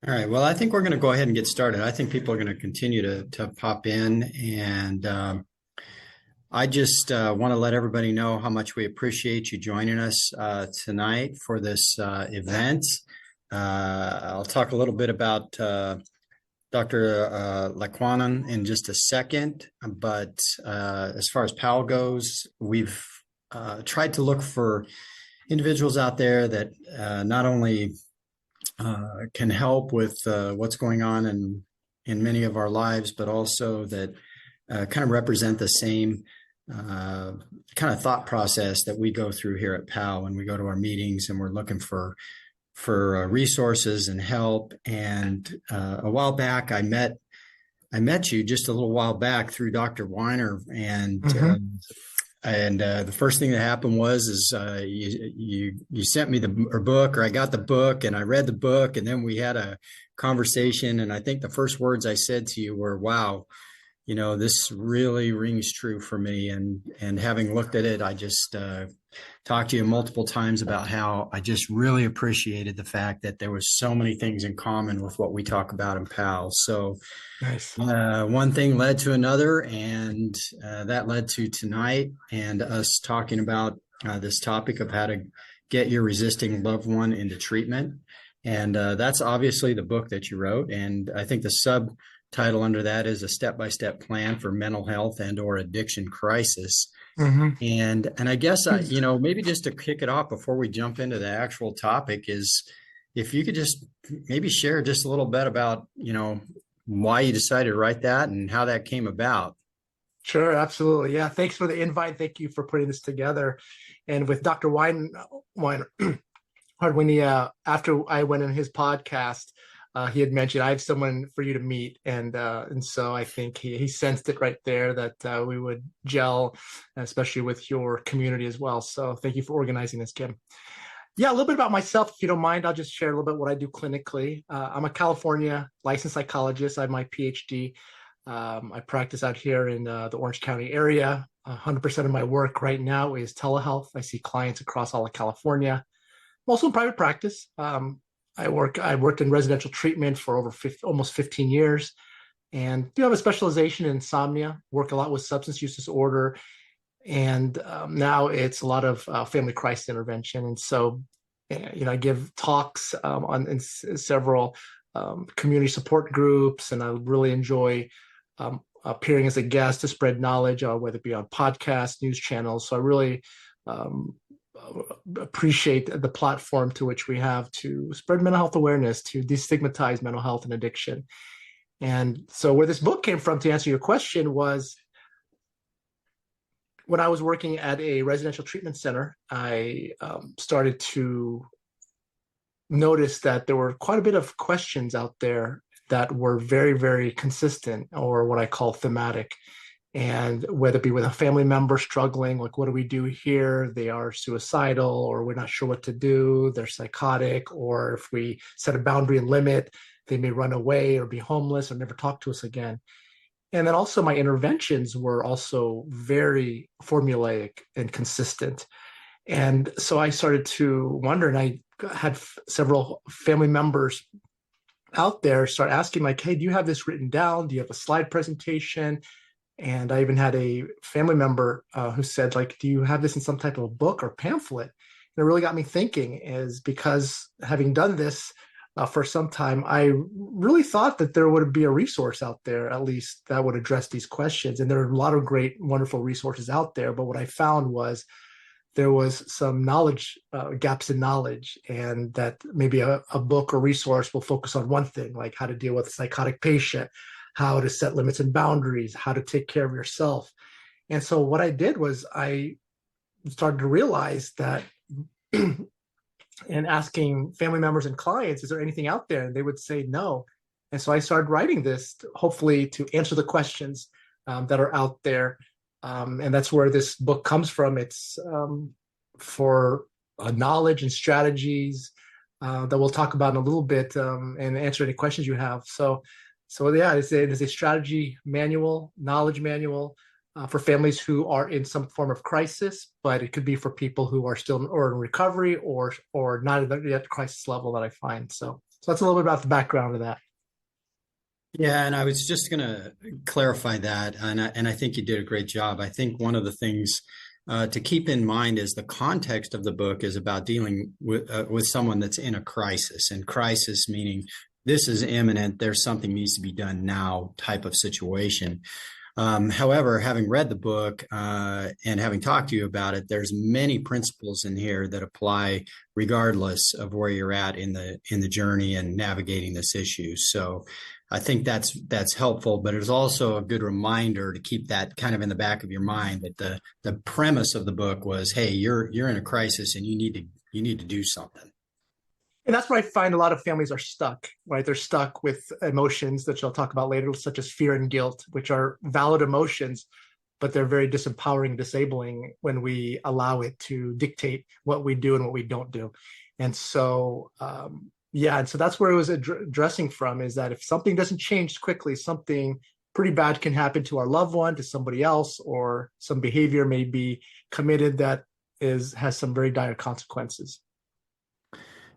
All right. Well, I think we're going to go ahead and get started. I think people are going to continue to pop in. And I just want to let everybody know how much we appreciate you joining us tonight for this event. I'll talk a little bit about Dr. Licuanan in just a second. But as far as PAL goes, we've tried to look for individuals out there that not only can help with what's going on in many of our lives, but also that kind of represent the same kind of thought process that we go through here at PAL when we go to our meetings and we're looking for resources and help. And a while back, I met you just a little while back through Dr. Weiner, and the first thing that happened was you sent me the book, or I got the book and I read the book, and then we had a conversation. And I think the first words I said to you were, "Wow, this really rings true for me." And having looked at it, I just talked to you multiple times about how I just really appreciated the fact that there was so many things in common with what we talk about in PAL. So Nice. one thing led to another, and that led to tonight and us talking about this topic of how to get your resisting loved one into treatment. And that's obviously the book that you wrote. And I think the subtitle under that is a step-by-step plan for mental health and or addiction crisis. And I guess, maybe just to kick it off before we jump into the actual topic is if you could just maybe share just a little bit about, why you decided to write that and how that came about. Sure, absolutely. Yeah, thanks for the invite. Thank you for putting this together. And with Dr. Weiner, when he after I went on his podcast, he had mentioned I have someone for you to meet, and so I think he sensed it right there that we would gel, especially with your community as well. So thank you for organizing this, Kim. Yeah, a little bit about myself, if you don't mind. I'll just share a little bit what I do clinically. I'm a California licensed psychologist. I have my PhD. I practice out here in the Orange County area. 100% of my work right now is telehealth. I see clients across all of California. I'm also in private practice. I worked in residential treatment for almost 15 years, and do have a specialization in insomnia. Work a lot with substance use disorder, and now it's a lot of family crisis intervention. And so, I give talks in several community support groups, and I really enjoy appearing as a guest to spread knowledge, whether it be on podcasts, news channels. So I really appreciate the platform to which we have to spread mental health awareness, to destigmatize mental health and addiction. And so where this book came from, to answer your question, was when I was working at a residential treatment center, I started to notice that there were quite a bit of questions out there that were very, very consistent, or what I call thematic. And whether it be with a family member struggling, like, what do we do here? They are suicidal, or we're not sure what to do. They're psychotic, or if we set a boundary and limit, they may run away or be homeless or never talk to us again. And then also my interventions were also very formulaic and consistent. And so I started to wonder, and I had several family members out there start asking, like, hey, do you have this written down? Do you have a slide presentation? And I even had a family member who said, like, do you have this in some type of book or pamphlet? And it really got me thinking, is because having done this for some time, I really thought that there would be a resource out there, at least, that would address these questions. And there are a lot of great, wonderful resources out there. But what I found was there was some knowledge, gaps in knowledge, and that maybe a book or resource will focus on one thing, like how to deal with a psychotic patient, how to set limits and boundaries, how to take care of yourself. And so what I did was I started to realize that and asking family members and clients, is there anything out there? And they would say no. And so I started writing this, hopefully to answer the questions that are out there. And that's where this book comes from. It's for knowledge and strategies that we'll talk about in a little bit, and answer any questions you have. So yeah, it is a strategy manual, knowledge manual for families who are in some form of crisis, but it could be for people who are still or in recovery or not at the crisis level that I find. So So that's a little bit about the background of that. Yeah, and I was just going to clarify that, and I think you did a great job. I think one of the things to keep in mind is the context of the book is about dealing with someone that's in a crisis, and crisis meaning this is imminent. There's something needs to be done now type of situation. However, having read the book and having talked to you about it, there's many principles in here that apply regardless of where you're at in the journey and navigating this issue. So I think that's helpful, but it's also a good reminder to keep that kind of in the back of your mind that the premise of the book was, hey, you're in a crisis and you need to do something. And that's where I find a lot of families are stuck, right? They're stuck with emotions that you'll talk about later, such as fear and guilt, which are valid emotions, but they're very disempowering and disabling when we allow it to dictate what we do and what we don't do. And so, yeah, and so that's where it was addressing from, is that if something doesn't change quickly, something pretty bad can happen to our loved one, to somebody else, or some behavior may be committed that has some very dire consequences.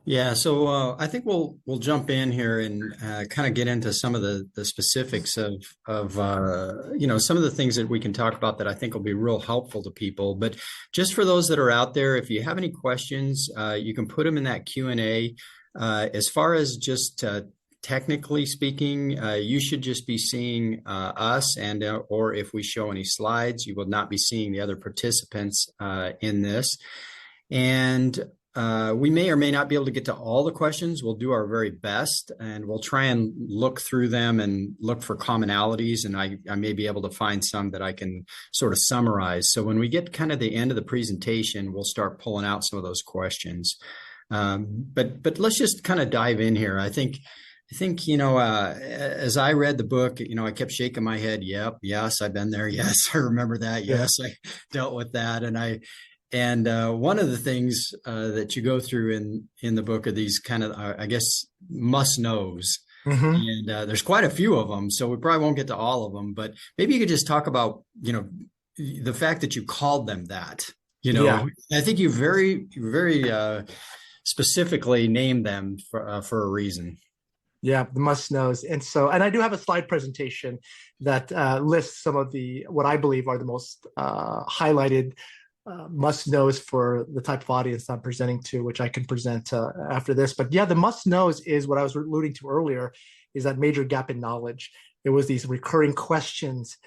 Yeah, so I think we'll jump in here and kind of get into some of the specifics of some of the things that we can talk about that I think will be real helpful to people. But just for those that are out there, if you have any questions, you can put them in that Q&A. As far as just technically speaking, you should just be seeing us, and or if we show any slides, you will not be seeing the other participants in this. And we may or may not be able to get to all the questions. We'll do our very best, and we'll try and look through them and look for commonalities. And I may be able to find some that I can sort of summarize. So when we get kind of the end of the presentation, we'll start pulling out some of those questions. But let's just kind of dive in here. I think as I read the book, I kept shaking my head. Yep, yes, I've been there. Yes, I remember that. Yes, I dealt with that, And one of the things that you go through in the book are these kind of, I guess, must knows. Mm-hmm. And there's quite a few of them, so we probably won't get to all of them. But maybe you could just talk about, the fact that you called them that. Yeah. I think you very, very specifically named them for a reason. Yeah, the must knows. And I do have a slide presentation that lists some of what I believe are the most highlighted must knows for the type of audience I'm presenting to, which I can present after this. But yeah, the must knows is what I was alluding to earlier, is that major gap in knowledge. There was these recurring questions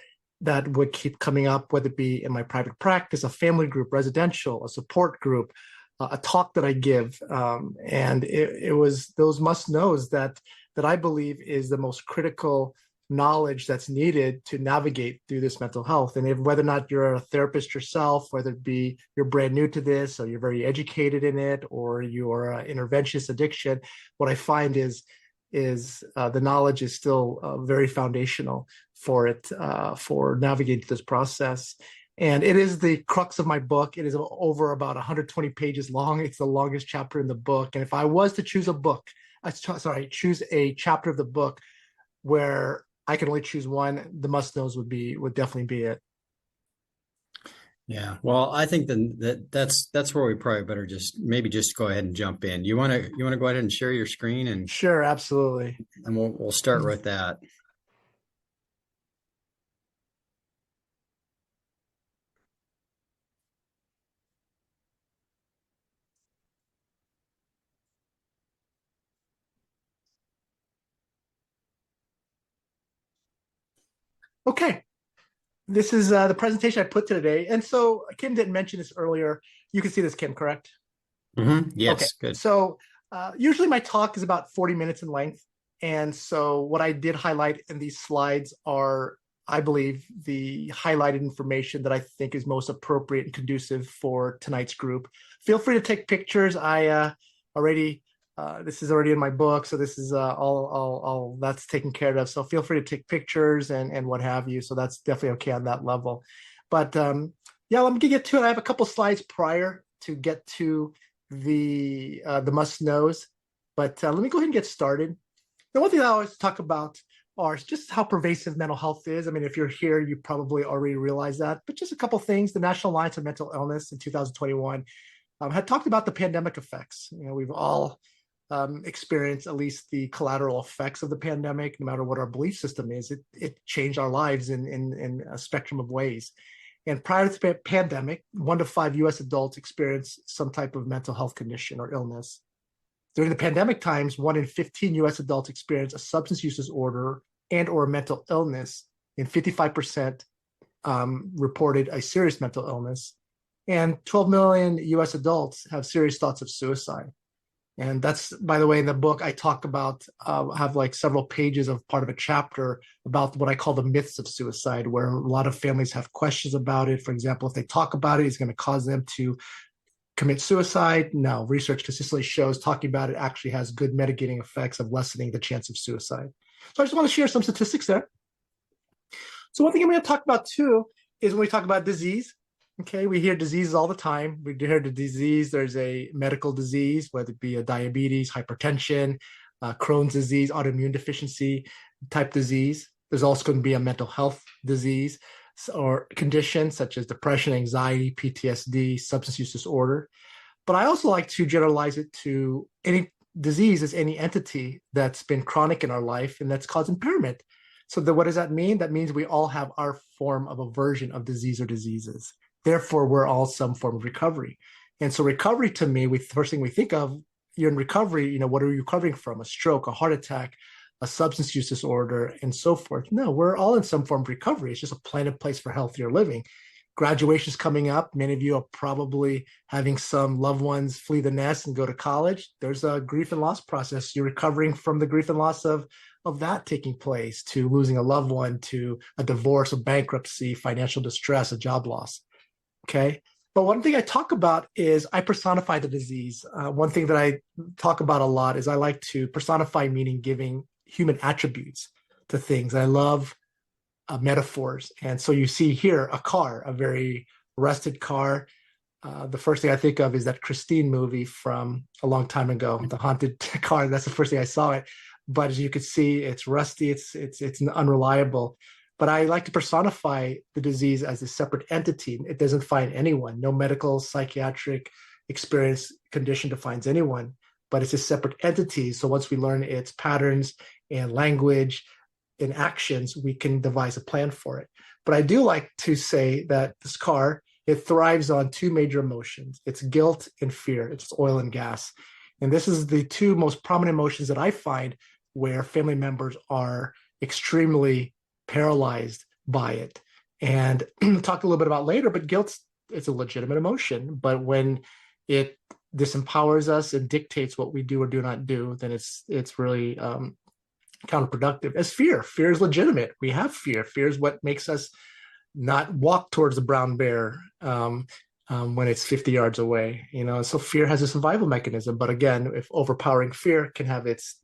that would keep coming up, whether it be in my private practice, a family group, residential, a support group, a talk that I give. And it was those must knows that I believe is the most critical knowledge that's needed to navigate through this mental health. And whether or not you're a therapist yourself, whether it be you're brand new to this, or you're very educated in it, or you're an interventionist addiction, what I find is the knowledge is still very foundational for it, for navigating this process. And it is the crux of my book. It is over about 120 pages long. It's the longest chapter in the book. And if I was to choose choose a chapter of the book where I can only choose one, the must knows would definitely be it. Yeah, well, I think that's where we probably better just go ahead and jump in. You want to go ahead and share your screen, and sure, absolutely, and we'll start with that. Okay. This is the presentation I put today. And so Kim didn't mention this earlier. You can see this, Kim, correct? Mm-hmm. Yes, okay. Good. So usually my talk is about 40 minutes in length. And so what I did highlight in these slides are, I believe, the highlighted information that I think is most appropriate and conducive for tonight's group. Feel free to take pictures. I already this is already in my book, so this is all that's taken care of. So feel free to take pictures and what have you. So that's definitely okay on that level. But yeah, let me get to it. I have a couple slides prior to get to the must knows. But let me go ahead and get started. The one thing I always talk about are just how pervasive mental health is. I mean, if you're here, you probably already realize that. But just a couple things. The National Alliance on Mental Illness in 2021 had talked about the pandemic effects. We've all experience at least the collateral effects of the pandemic. No matter what our belief system is, it changed our lives in a spectrum of ways. And prior to the pandemic, 1 to 5 US adults experienced some type of mental health condition or illness. During the pandemic times, 1 in 15 US adults experienced a substance use disorder and or a mental illness, and 55% reported a serious mental illness. And 12 million US adults have serious thoughts of suicide. And that's, by the way, in the book, I talk about, have like several pages of part of a chapter about what I call the myths of suicide, where a lot of families have questions about it. For example, if they talk about it, it's going to cause them to commit suicide. No, research consistently shows talking about it actually has good mitigating effects of lessening the chance of suicide. So I just want to share some statistics there. So one thing I'm going to talk about too is when we talk about disease. Okay, we hear diseases all the time. We hear the disease. There's a medical disease, whether it be a diabetes, hypertension, Crohn's disease, autoimmune deficiency type disease. There's also going to be a mental health disease or condition such as depression, anxiety, PTSD, substance use disorder. But I also like to generalize it to any disease as any entity that's been chronic in our life and that's caused impairment. So what does that mean? That means we all have our form of a version of disease or diseases. Therefore, we're all some form of recovery. And so recovery to me, first thing we think of, you're in recovery, what are you recovering from? A stroke, a heart attack, a substance use disorder, and so forth. No, we're all in some form of recovery. It's just a plan in place for healthier living. Graduation's coming up. Many of you are probably having some loved ones flee the nest and go to college. There's a grief and loss process. You're recovering from the grief and loss of that taking place, to losing a loved one, to a divorce, a bankruptcy, financial distress, a job loss. Okay. But one thing I talk about is I personify the disease. One thing that I talk about a lot is I like to personify, meaning giving human attributes to things. I love metaphors. And so you see here a car, a very rusted car. The first thing I think of is that Christine movie from a long time ago, the haunted car. That's the first thing I saw it. But as you can see, it's rusty, it's unreliable. But I like to personify the disease as a separate entity. It doesn't find anyone. No medical, psychiatric experience, condition defines anyone, but it's a separate entity. So once we learn its patterns and language and actions, we can devise a plan for it. But I do like to say that this car, it thrives on 2 major emotions. It's guilt and fear. It's oil and gas. And this is the 2 most prominent emotions that I find where family members are extremely paralyzed by it. And talk a little bit about later, but guilt is a legitimate emotion. But when it disempowers us and dictates what we do or do not do, then it's really counterproductive. As fear is legitimate. We have fear. Fear is what makes us not walk towards the brown bear when it's 50 yards away. So fear has a survival mechanism. But again, if overpowering fear can have its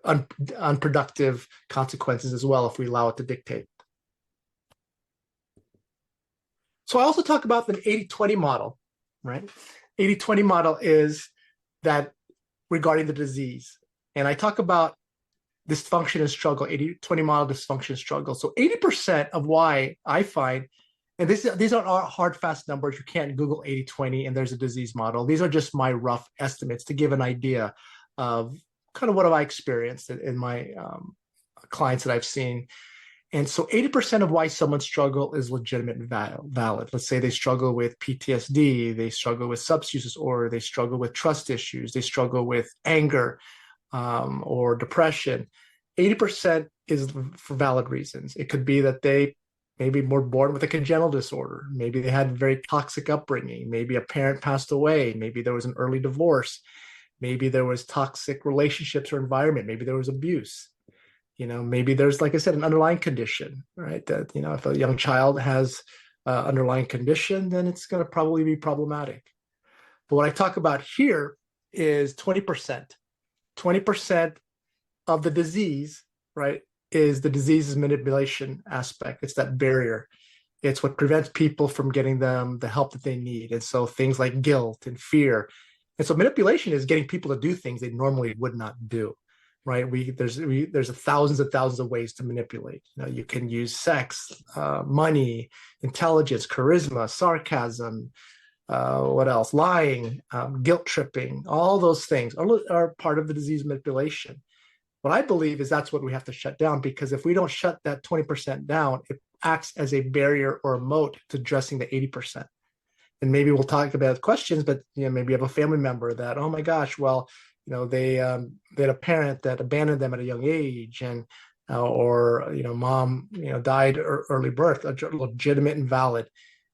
unproductive consequences as well if we allow it to dictate. So I also talk about the 80-20 model, right? 80-20 model is that regarding the disease. And I talk about dysfunction and struggle, 80-20 model, dysfunction and struggle. So 80% of why I find, and these are hard, fast numbers. You can't Google 80-20 and there's a disease model. These are just my rough estimates to give an idea of kind of what have I experienced in my clients that I've seen. And so 80% of why someone struggle is legitimate and valid. Let's say they struggle with PTSD, they struggle with substance use disorder, they struggle with trust issues, they struggle with anger or depression. 80% is for valid reasons. It could be that they maybe were born with a congenital disorder. Maybe they had very toxic upbringing. Maybe a parent passed away. Maybe there was an early divorce. Maybe there was toxic relationships or environment. Maybe there was abuse. Maybe there's, like I said, an underlying condition, right? That, if a young child has an underlying condition, then it's going to probably be problematic. But what I talk about here is 20%. 20% of the disease, right, is the disease's manipulation aspect. It's that barrier. It's what prevents people from getting them the help that they need. And so things like guilt and fear. And so manipulation is getting people to do things they normally would not do, right? There's thousands and thousands of ways to manipulate. You can use sex, money, intelligence, charisma, sarcasm, what else? Lying, guilt tripping, all those things are part of the disease manipulation. What I believe is that's what we have to shut down, because if we don't shut that 20% down, it acts as a barrier or a moat to addressing the 80%. And maybe we'll talk about questions, but maybe you have a family member that, oh my gosh, well, they had a parent that abandoned them at a young age, and or mom died early birth, legitimate and valid.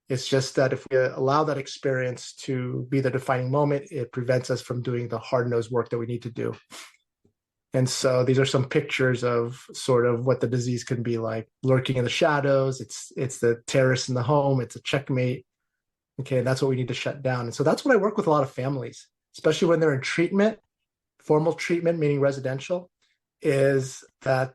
It's just that if we allow that experience to be the defining moment, it prevents us from doing the hard-nosed work that we need to do. And so these are some pictures of sort of what the disease can be like, lurking in the shadows. It's the terrorist in the home. It's a checkmate. Okay, that's what we need to shut down. And so that's what I work with a lot of families, especially when they're in treatment, formal treatment, meaning residential, is that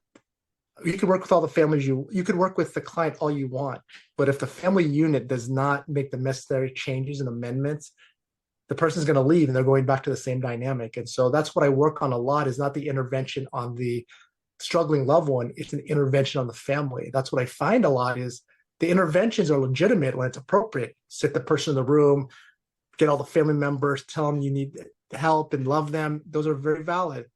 you can work with all the families, you can work with the client all you want, but if the family unit does not make the necessary changes and amendments, the person's going to leave and they're going back to the same dynamic. And so that's what I work on a lot, is not the intervention on the struggling loved one, it's an intervention on the family. That's what I find a lot is the interventions are legitimate when it's appropriate. Sit the person in the room, get all the family members, tell them you need help and love them. Those are very valid.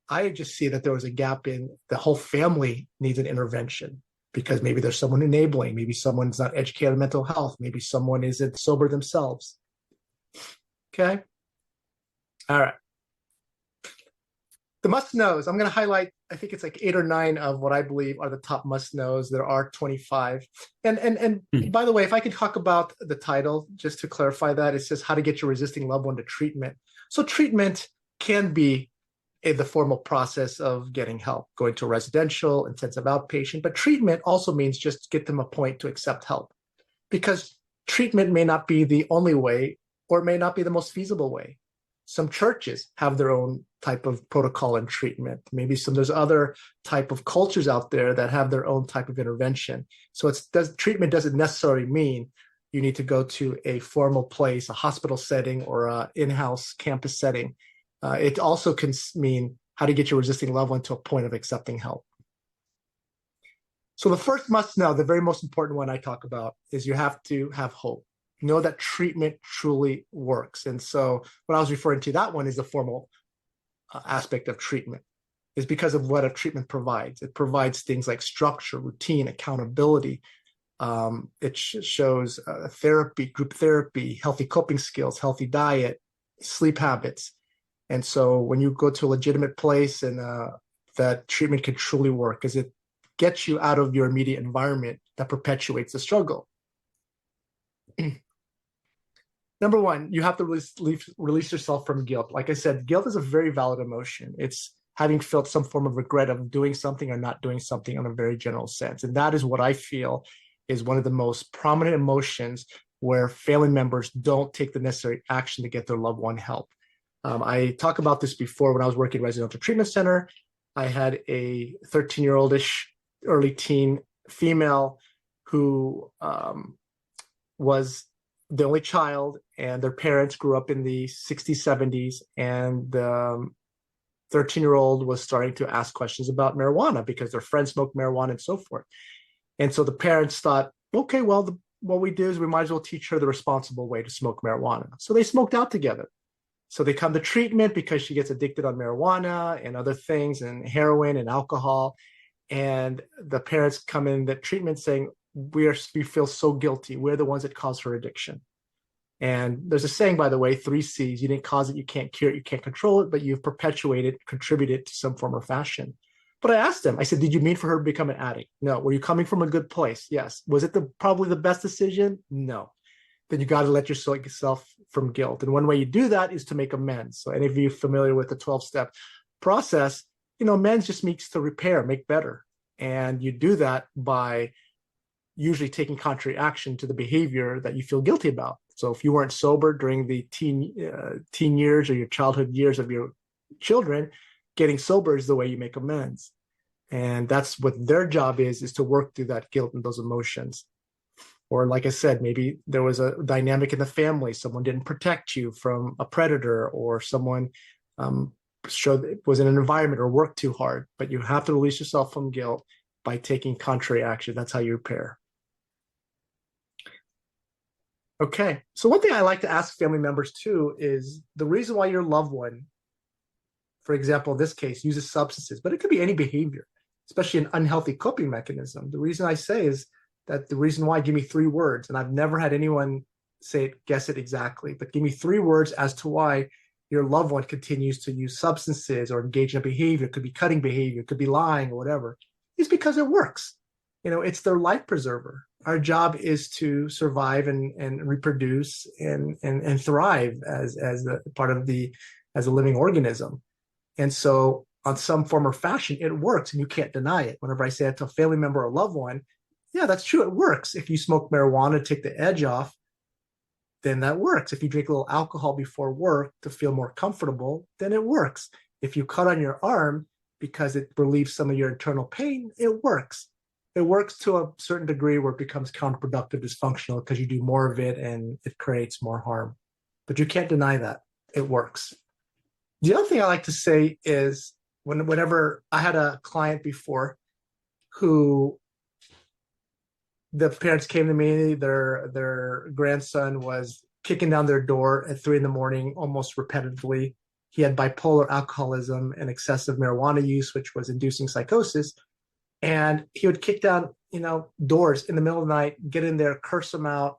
I just see that there was a gap in the whole family needs an intervention, because maybe there's someone enabling, maybe someone's not educated on mental health, maybe someone isn't sober themselves. Okay. All right. The must-knows, I'm going to highlight, I think it's like 8 or 9 of what I believe are the top must-knows. There are 25. And by the way, if I could talk about the title, just to clarify that, it says how to get your resisting loved one to treatment. So treatment can be the formal process of getting help, going to a residential, intensive outpatient, but treatment also means just get them a point to accept help, because treatment may not be the only way, or it may not be the most feasible way. Some churches have their own type of protocol and treatment. Maybe there's other type of cultures out there that have their own type of intervention. So treatment doesn't necessarily mean you need to go to a formal place, a hospital setting, or an in-house campus setting. It also can mean how to get your resisting loved one to a point of accepting help. So the first must know, the very most important one I talk about, is you have to have hope. Know that treatment truly works. And so what I was referring to, that one is the formal aspect of treatment, is because of what a treatment provides. It provides things like structure, routine, accountability. It shows therapy, group therapy, healthy coping skills, healthy diet, sleep habits. And so when you go to a legitimate place, and that treatment can truly work, because it gets you out of your immediate environment that perpetuates the struggle. Number one, you have to release yourself from guilt. Like I said, guilt is a very valid emotion. It's having felt some form of regret of doing something or not doing something in a very general sense. And that is what I feel is one of the most prominent emotions where family members don't take the necessary action to get their loved one help. I talked about this before when I was working at residential treatment center. I had a 13-year-old-ish, early teen female who was the only child, and their parents grew up in the 60s, 70s, and the 13-year-old was starting to ask questions about marijuana because their friends smoked marijuana and so forth. And so the parents thought, okay, well, what we do is we might as well teach her the responsible way to smoke marijuana. So they smoked out together. So they come to treatment because she gets addicted on marijuana and other things, and heroin and alcohol. And the parents come in the treatment saying, we feel so guilty. We're the ones that caused her addiction. And there's a saying, by the way, 3 C's. You didn't cause it, you can't cure it, you can't control it, but you've perpetuated, contributed to some form or fashion. But I asked them, I said, did you mean for her to become an addict? No. Were you coming from a good place? Yes. Was it probably the best decision? No. Then you got to let yourself from guilt. And one way you do that is to make amends. So any of you familiar with the 12-step process, amends just means to repair, make better. And you do that by usually taking contrary action to the behavior that you feel guilty about. So if you weren't sober during the teen years or your childhood years of your children, getting sober is the way you make amends. And that's what their job is to work through that guilt and those emotions. Or like I said, maybe there was a dynamic in the family. Someone didn't protect you from a predator, or someone was in an environment or worked too hard. But you have to release yourself from guilt by taking contrary action. That's how you repair. Okay. So one thing I like to ask family members too is the reason why your loved one, for example, in this case, uses substances, but it could be any behavior, especially an unhealthy coping mechanism. The reason I say is that the reason why, give me 3 words, and I've never had anyone say it, guess it exactly, but give me 3 words as to why your loved one continues to use substances or engage in a behavior. It could be cutting behavior, it could be lying or whatever. It's because it works. It's their life preserver. Our job is to survive and reproduce and thrive as a part of as a living organism. And so, on some form or fashion, it works, and you can't deny it. Whenever I say it to a family member or a loved one, yeah, that's true. It works. If you smoke marijuana to take the edge off, then that works. If you drink a little alcohol before work to feel more comfortable, then it works. If you cut on your arm because it relieves some of your internal pain, it works. It works to a certain degree where it becomes counterproductive, dysfunctional, because you do more of it and it creates more harm. But you can't deny that. It works. The other thing I like to say is whenever I had a client before who the parents came to me, their grandson was kicking down their door at 3 a.m, almost repetitively. He had bipolar alcoholism and excessive marijuana use, which was inducing psychosis. And he would kick down, doors in the middle of the night, get in there, curse them out,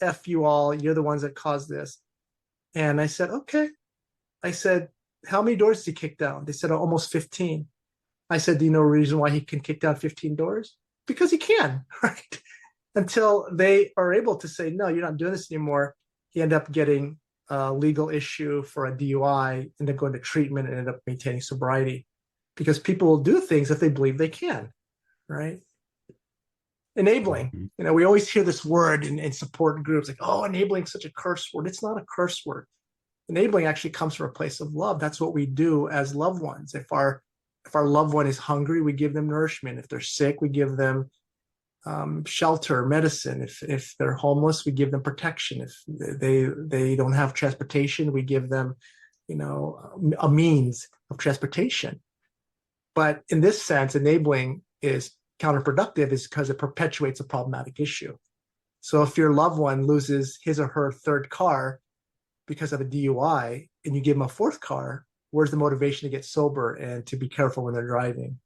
F you all, you're the ones that caused this. And I said, okay. I said, how many doors did he kick down? They said, almost 15. I said, do you know a reason why he can kick down 15 doors? Because he can, right? Until they are able to say, no, you're not doing this anymore. He ended up getting a legal issue for a DUI, ended up going to treatment, and ended up maintaining sobriety. Because people will do things if they believe they can, right? Enabling. We always hear this word in support groups like, oh, enabling is such a curse word. It's not a curse word. Enabling actually comes from a place of love. That's what we do as loved ones. If our loved one is hungry, we give them nourishment. If they're sick, we give them shelter, medicine. If they're homeless, we give them protection. If they don't have transportation, we give them, a means of transportation. But in this sense, enabling is counterproductive is because it perpetuates a problematic issue. So if your loved one loses his or her third car because of a DUI and you give them a fourth car, where's the motivation to get sober and to be careful when they're driving?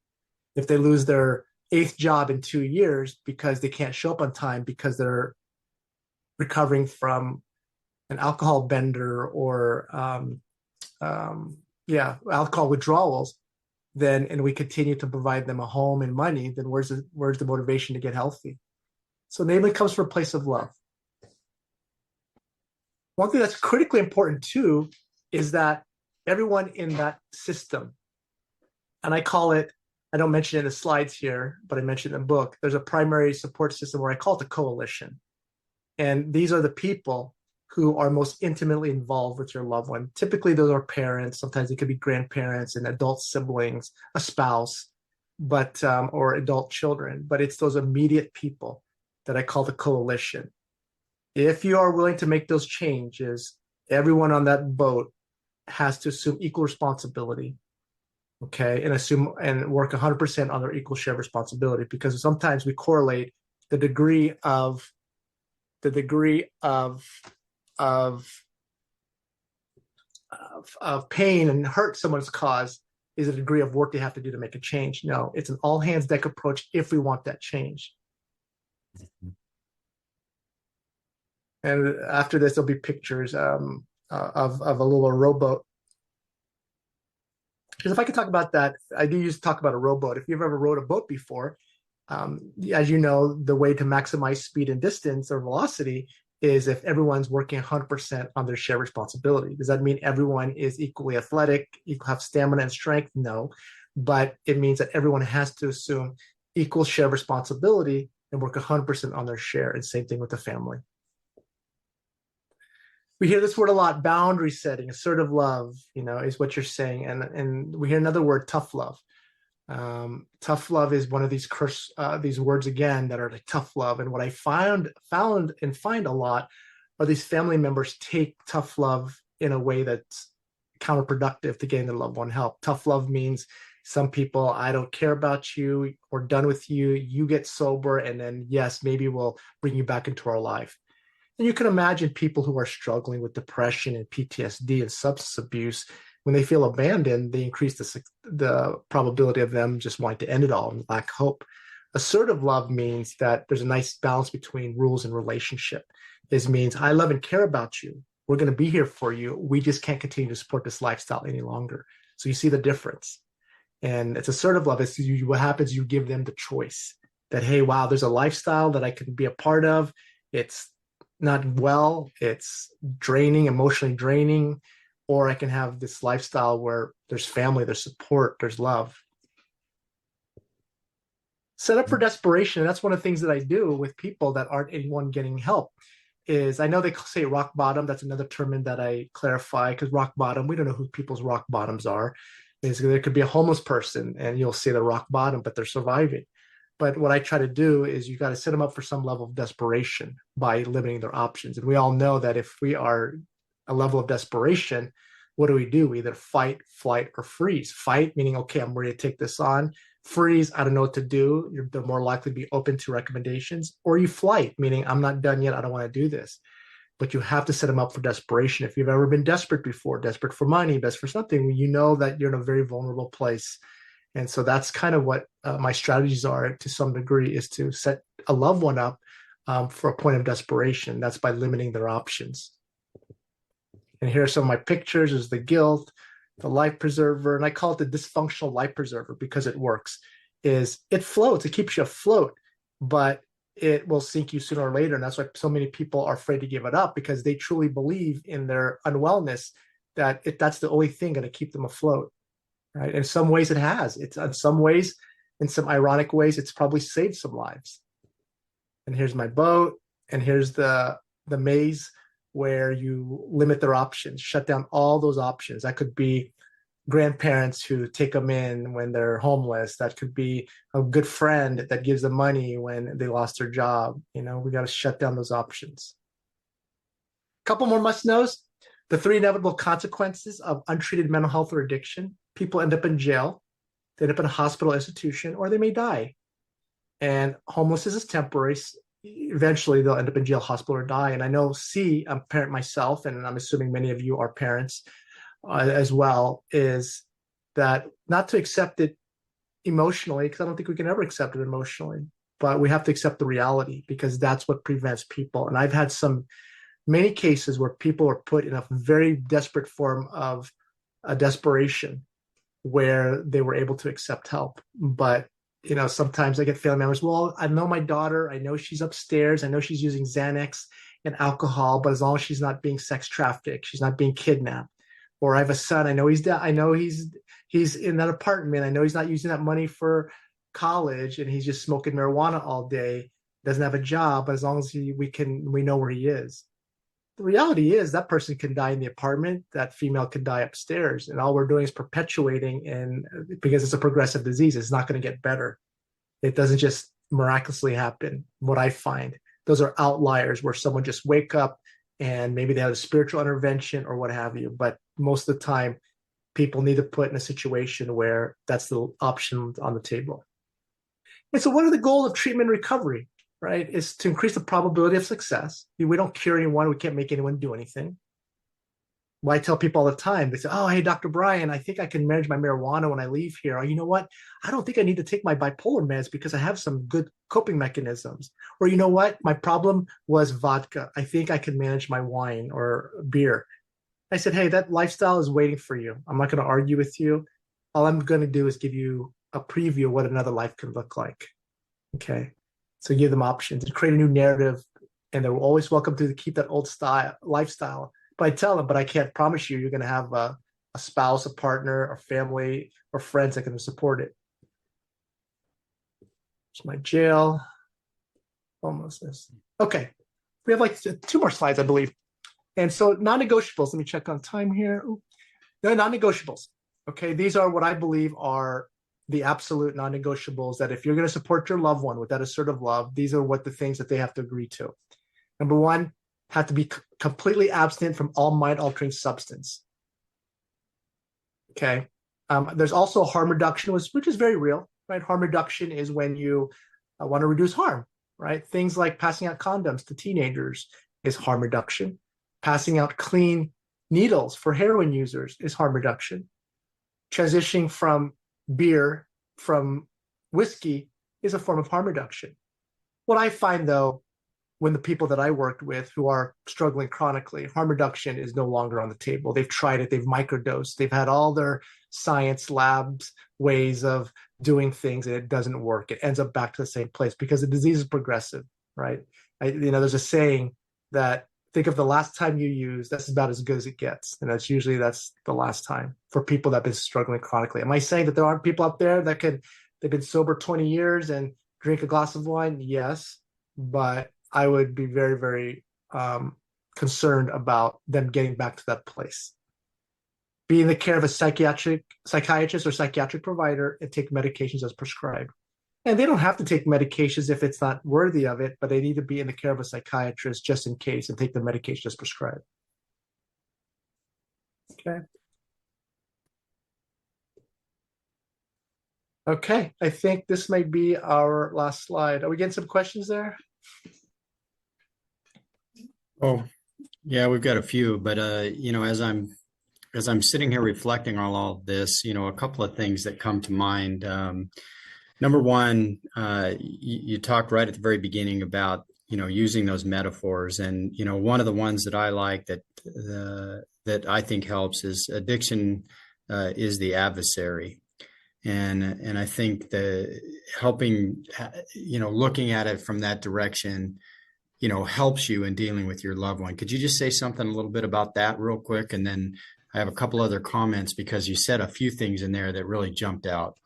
If they lose their 8th job in 2 years because they can't show up on time because they're recovering from an alcohol bender or alcohol withdrawals, and we continue to provide them a home and money, then where's the motivation to get healthy? So enabling comes from a place of love. One thing that's critically important too is that everyone in that system, and I don't mention it in the slides here, but I mentioned in the book, there's a primary support system where I call it the coalition. And these are the people who are most intimately involved with your loved one. Typically, those are parents. Sometimes it could be grandparents and adult siblings, a spouse, or adult children. But it's those immediate people that I call the coalition. If you are willing to make those changes, everyone on that boat has to assume equal responsibility, okay, and work 100% on their equal share of responsibility, because sometimes we correlate the degree of pain and hurt someone's caused is a degree of work they have to do to make a change. No, it's an all hands deck approach if we want that change. And after this, there'll be pictures of a little rowboat. Because if I could talk about that, I do used to talk about a rowboat. If you've ever rowed a boat before, as you know, the way to maximize speed and distance or velocity is if everyone's working 100% on their shared responsibility. Does that mean everyone is equally athletic, have stamina and strength? No, but it means that everyone has to assume equal share of responsibility and work 100% on their share. And same thing with the family. We hear this word a lot: boundary setting, assertive love, is what you're saying. And we hear another word, tough love. Tough love is one of these these words again that are like tough love. And what I found a lot are these family members take tough love in a way that's counterproductive to getting their loved one help. Tough love means some people, I don't care about you, we're done with you, you get sober, and then yes, maybe we'll bring you back into our life. And you can imagine people who are struggling with depression and PTSD and substance abuse, when they feel abandoned, they increase the probability of them just wanting to end it all and lack hope. Assertive love means that there's a nice balance between rules and relationship. This means I love and care about you. We're going to be here for you. We just can't continue to support this lifestyle any longer. So you see the difference. And it's assertive love. It's what happens, you give them the choice that, hey, wow, there's a lifestyle that I can be a part of. It's not well, it's draining, emotionally draining, or I can have this lifestyle where there's family, there's support, there's love. Set up for desperation. And that's one of the things that I do with people that aren't anyone getting help. Is I know they say rock bottom. That's another term that I clarify, because rock bottom, we don't know who people's rock bottoms are. There could be a homeless person and you'll see the rock bottom, but they're surviving. But what I try to do is you got to set them up for some level of desperation by limiting their options. And we all know that if we are a level of desperation, what do? We either fight, flight, or freeze. Fight, meaning, okay, I'm ready to take this on. Freeze, I don't know what to do. They're more likely to be open to recommendations. Or you flight, meaning I'm not done yet. I don't want to do this. But you have to set them up for desperation. If you've ever been desperate before, desperate for money, desperate for something, you know that you're in a very vulnerable place. And so that's kind of what my strategies are to some degree, is to set a loved one up for a point of desperation. That's by limiting their options. And here are some of my pictures. There's the guilt, the life preserver, and I call it the dysfunctional life preserver because it works. Is it floats, it keeps you afloat, but it will sink you sooner or later. And that's why so many people are afraid to give it up, because they truly believe in their unwellness, that that's the only thing going to keep them afloat. Right? In some ways it has. It's in some ways, in some ironic ways, it's probably saved some lives. And here's my boat, and here's the maze where you limit their options, shut down all those options. That could be grandparents who take them in when they're homeless. That could be a good friend that gives them money when they lost their job. We got to shut down those options. A couple more must-knows. The 3 inevitable consequences of untreated mental health or addiction. People end up in jail, they end up in a hospital institution, or they may die. And homelessness is temporary. Eventually, they'll end up in jail, hospital, or die. And I know, I'm a parent myself, and I'm assuming many of you are parents as well, is that not to accept it emotionally, because I don't think we can ever accept it emotionally, but we have to accept the reality, because that's what prevents people. And I've had many cases where people are put in a very desperate form of desperation where they were able to accept help. But sometimes I get family members, well, I know my daughter, I know she's upstairs, I know she's using Xanax and alcohol, but as long as she's not being sex trafficked, she's not being kidnapped. Or I have a son, I know he's in that apartment, I know he's not using that money for college, and he's just smoking marijuana all day, doesn't have a job, but as long as we know where he is. The reality is that person can die in the apartment, that female can die upstairs, and all we're doing is perpetuating, and because it's a progressive disease, it's not going to get better. It doesn't just miraculously happen. What I find, those are outliers where someone just wake up and maybe they have a spiritual intervention or what have you. But most of the time, people need to put in a situation where that's the option on the table. And so what are the goals of treatment and recovery? Right, is to increase the probability of success. We don't cure anyone. We can't make anyone do anything. Well, I tell people all the time, they say, oh, hey, Dr. Brian, I think I can manage my marijuana when I leave here. Or, you know what? I don't think I need to take my bipolar meds because I have some good coping mechanisms. Or, you know what? My problem was vodka. I think I can manage my wine or beer. I said, hey, that lifestyle is waiting for you. I'm not going to argue with you. All I'm going to do is give you a preview of what another life can look like. Okay. So give them options and create a new narrative, and they're always welcome to keep that old lifestyle. But I tell them, but I can't promise you're going to have a spouse, a partner, a family, or friends that can support it. It's my jail. Homelessness. Okay. We have like 2 more slides, I believe. And so non-negotiables, let me check on time here. No, non-negotiables. Okay. These are what I believe are the absolute non-negotiables, that if you're going to support your loved one with that assertive love, these are what the things that they have to agree to. Number 1, have to be completely abstinent from all mind-altering substance. Okay. There's also harm reduction, which is very real, right? Harm reduction is when you want to reduce harm, right? Things like passing out condoms to teenagers is harm reduction. Passing out clean needles for heroin users is harm reduction. Transitioning from beer, from whiskey, is a form of harm reduction. What I find, though, when the people that I worked with who are struggling chronically, harm reduction is no longer on the table. They've tried it, they've microdosed, they've had all their science labs ways of doing things, and it doesn't work. It ends up back to the same place because the disease is progressive, right? There's a saying that think of the last time you use, that's about as good as it gets. And that's the last time for people that have been struggling chronically. Am I saying that there aren't people out there that they've been sober 20 years and drink a glass of wine? Yes, but I would be very, very concerned about them getting back to that place. Be in the care of a psychiatrist or psychiatric provider and take medications as prescribed. And they don't have to take medications if it's not worthy of it, but they need to be in the care of a psychiatrist just in case and take the medication as prescribed. Okay. Okay, I think this might be our last slide. Are we getting some questions there? Oh, yeah, we've got a few, but as I'm sitting here reflecting on all of this, a couple of things that come to mind. Number one, you talked right at the very beginning about using those metaphors, and one of the ones that I like that I think helps is addiction is the adversary, and I think the helping looking at it from that direction helps you in dealing with your loved one. Could you just say something a little bit about that real quick? And then I have a couple other comments because you said a few things in there that really jumped out.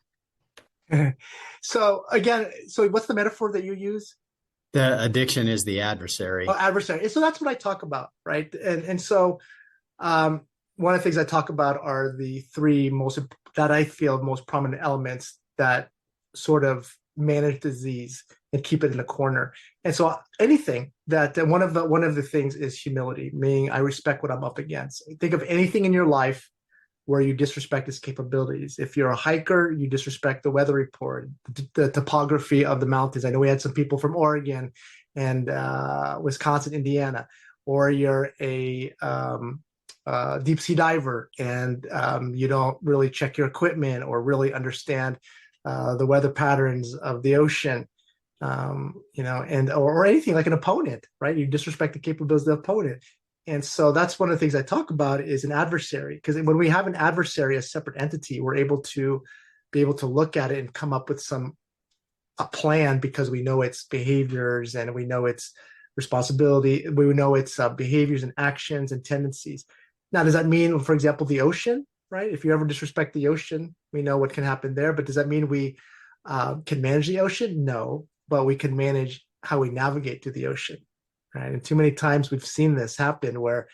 So what's the metaphor that you use? The addiction is the adversary. Oh, adversary. So that's what I talk about, right? And so one of the things I talk about are the three that I feel most prominent elements that sort of manage disease and keep it in a corner. And so anything that one of the things is humility, meaning I respect what I'm up against. Think of anything in your life where you disrespect its capabilities. If you're a hiker, you disrespect the weather report, the topography of the mountains. I know we had some people from Oregon and Wisconsin, Indiana, or you're a deep sea diver and you don't really check your equipment or really understand the weather patterns of the ocean, or anything like an opponent, right? You disrespect the capabilities of the opponent. And so that's one of the things I talk about is an adversary, because when we have an adversary, a separate entity, we're able to look at it and come up with a plan because we know its behaviors and we know its responsibility. We know its behaviors and actions and tendencies. Now, does that mean, for example, the ocean, right? If you ever disrespect the ocean, we know what can happen there. But does that mean we can manage the ocean? No, but we can manage how we navigate through the ocean. Right. And too many times we've seen this happen where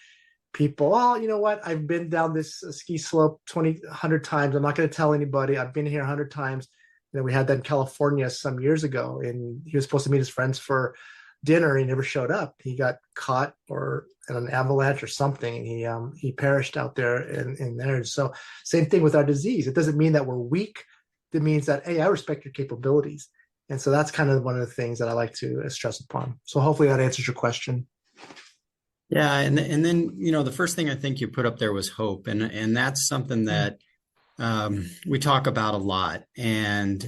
people, oh, you know what? I've been down this ski slope 100 times. I'm not going to tell anybody. I've been here 100 times. We had that in California some years ago, and he was supposed to meet his friends for dinner. He never showed up. He got caught in an avalanche or something, and he perished out there in there. So same thing with our disease. It doesn't mean that we're weak. It means that, hey, I respect your capabilities. And so that's kind of one of the things that I like to stress upon. So hopefully that answers your question. Yeah. And then, the first thing I think you put up there was hope. And that's something that we talk about a lot. And,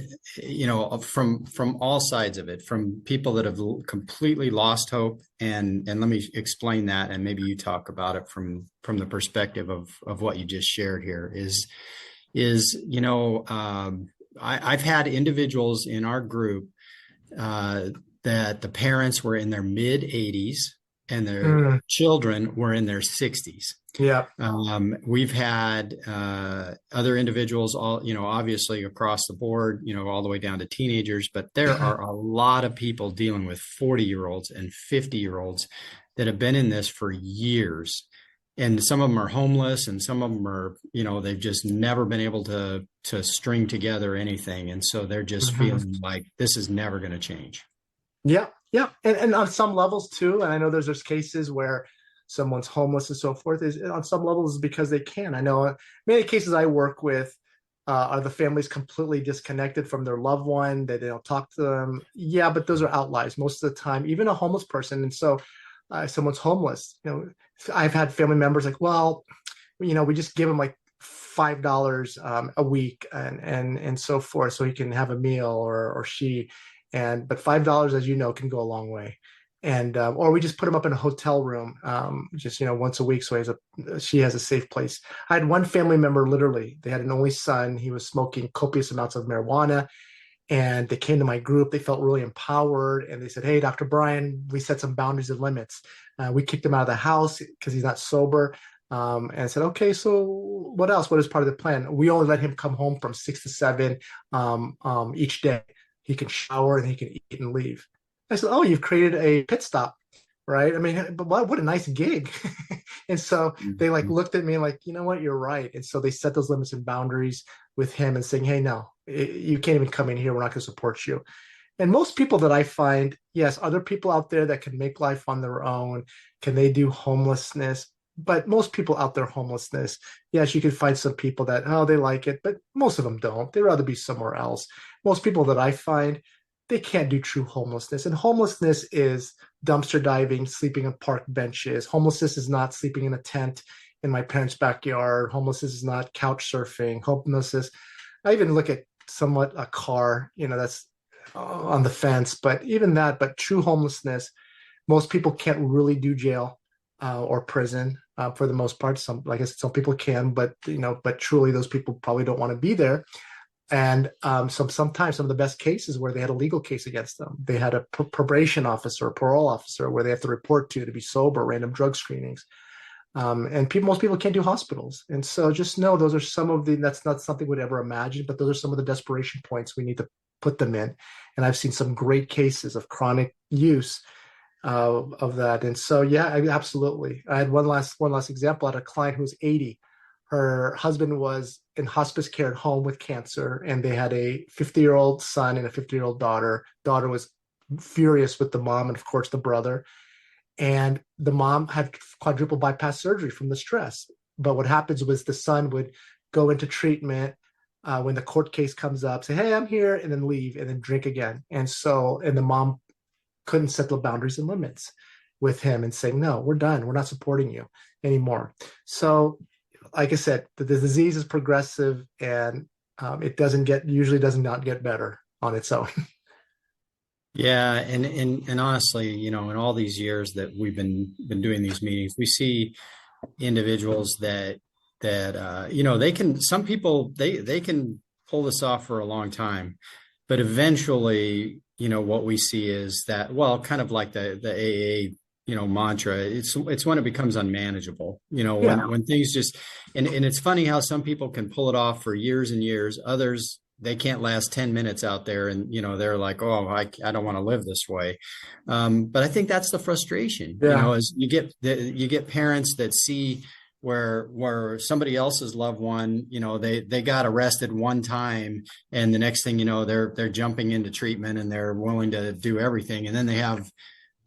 from all sides of it, from people that have completely lost hope. And let me explain that. And maybe you talk about it from the perspective of what you just shared here I've had individuals in our group that the parents were in their mid 80s and their children were in their 60s. Yeah. We've had other individuals, obviously across the board, all the way down to teenagers, but there are a lot of people dealing with 40-year-olds and 50-year-olds that have been in this for years. And some of them are homeless, and some of them are, they've just never been able to string together anything. And so they're just feeling like this is never going to change. Yeah. Yeah. And on some levels too. And I know there's cases where someone's homeless and so forth is on some levels because they can. I know many cases I work with are the families completely disconnected from their loved one. They don't talk to them. Yeah, but those are outliers most of the time, even a homeless person. And so someone's homeless. I've had family members like, well, we just give him like $5 a week and so forth, so he can have a meal or she, but $5, as you know, can go a long way. And or we just put him up in a hotel room, just once a week, so she has a safe place. I had one family member, literally, they had an only son. He was smoking copious amounts of marijuana, and they came to my group. They felt really empowered, and they said, "Hey, Dr. Brian, we set some boundaries and limits. We kicked him out of the house because he's not sober." And I said, "Okay, so what else? What is part of the plan?" We only let him come home from 6 to 7 each day. He can shower and he can eat and leave. I said, "Oh, you've created a pit stop, right? I mean, but what a nice gig." And so they like looked at me like, "You know what? You're right." And so they set those limits and boundaries with him and saying, "Hey, no, you can't even come in here. We're not going to support you." And most people that I find, yes, other people out there that can make life on their own, can they do homelessness? But most people out there, homelessness, yes, you can find some people that, oh, they like it, but most of them don't. They'd rather be somewhere else. Most people that I find, they can't do true homelessness. And homelessness is dumpster diving, sleeping on park benches. Homelessness is not sleeping in a tent in my parents' backyard. Homelessness is not couch surfing. Homelessness, I even look at somewhat a car, that's on the fence, but even that, but true homelessness, most people can't really do jail or prison for the most part. Some, like I said, some people can, but truly those people probably don't want to be there. And sometimes some of the best cases where they had a legal case against them, they had a probation officer, a parole officer, where they have to report to be sober, random drug screenings. And most people can't do hospitals. And so just know those are some of that's not something we'd ever imagine, but those are some of the desperation points we need to put them in. And I've seen some great cases of chronic use of that. And so, yeah, absolutely. I had one last example. I had a client who was 80. Her husband was in hospice care at home with cancer, and they had a 50-year-old son and a 50-year-old daughter. Daughter was furious with the mom and, of course, the brother. And the mom had quadruple bypass surgery from the stress. But what happens was the son would go into treatment when the court case comes up, say, "Hey, I'm here," and then leave and then drink again. And the mom couldn't set the boundaries and limits with him and say, "No, we're done. We're not supporting you anymore." So, like I said, the disease is progressive, and it usually does not get better on its own. Yeah, and honestly, in all these years that we've been doing these meetings, we see individuals that they can. Some people they can pull this off for a long time, but eventually, what we see is that, well, kind of like the AA mantra, it's when it becomes unmanageable, when things just, and it's funny how some people can pull it off for years and years. Others, they can't last 10 minutes out there, and they're like, "Oh, I don't want to live this way." But I think that's the frustration, as you get parents that see where somebody else's loved one, they got arrested one time, and the next thing they're jumping into treatment and they're willing to do everything, and then they have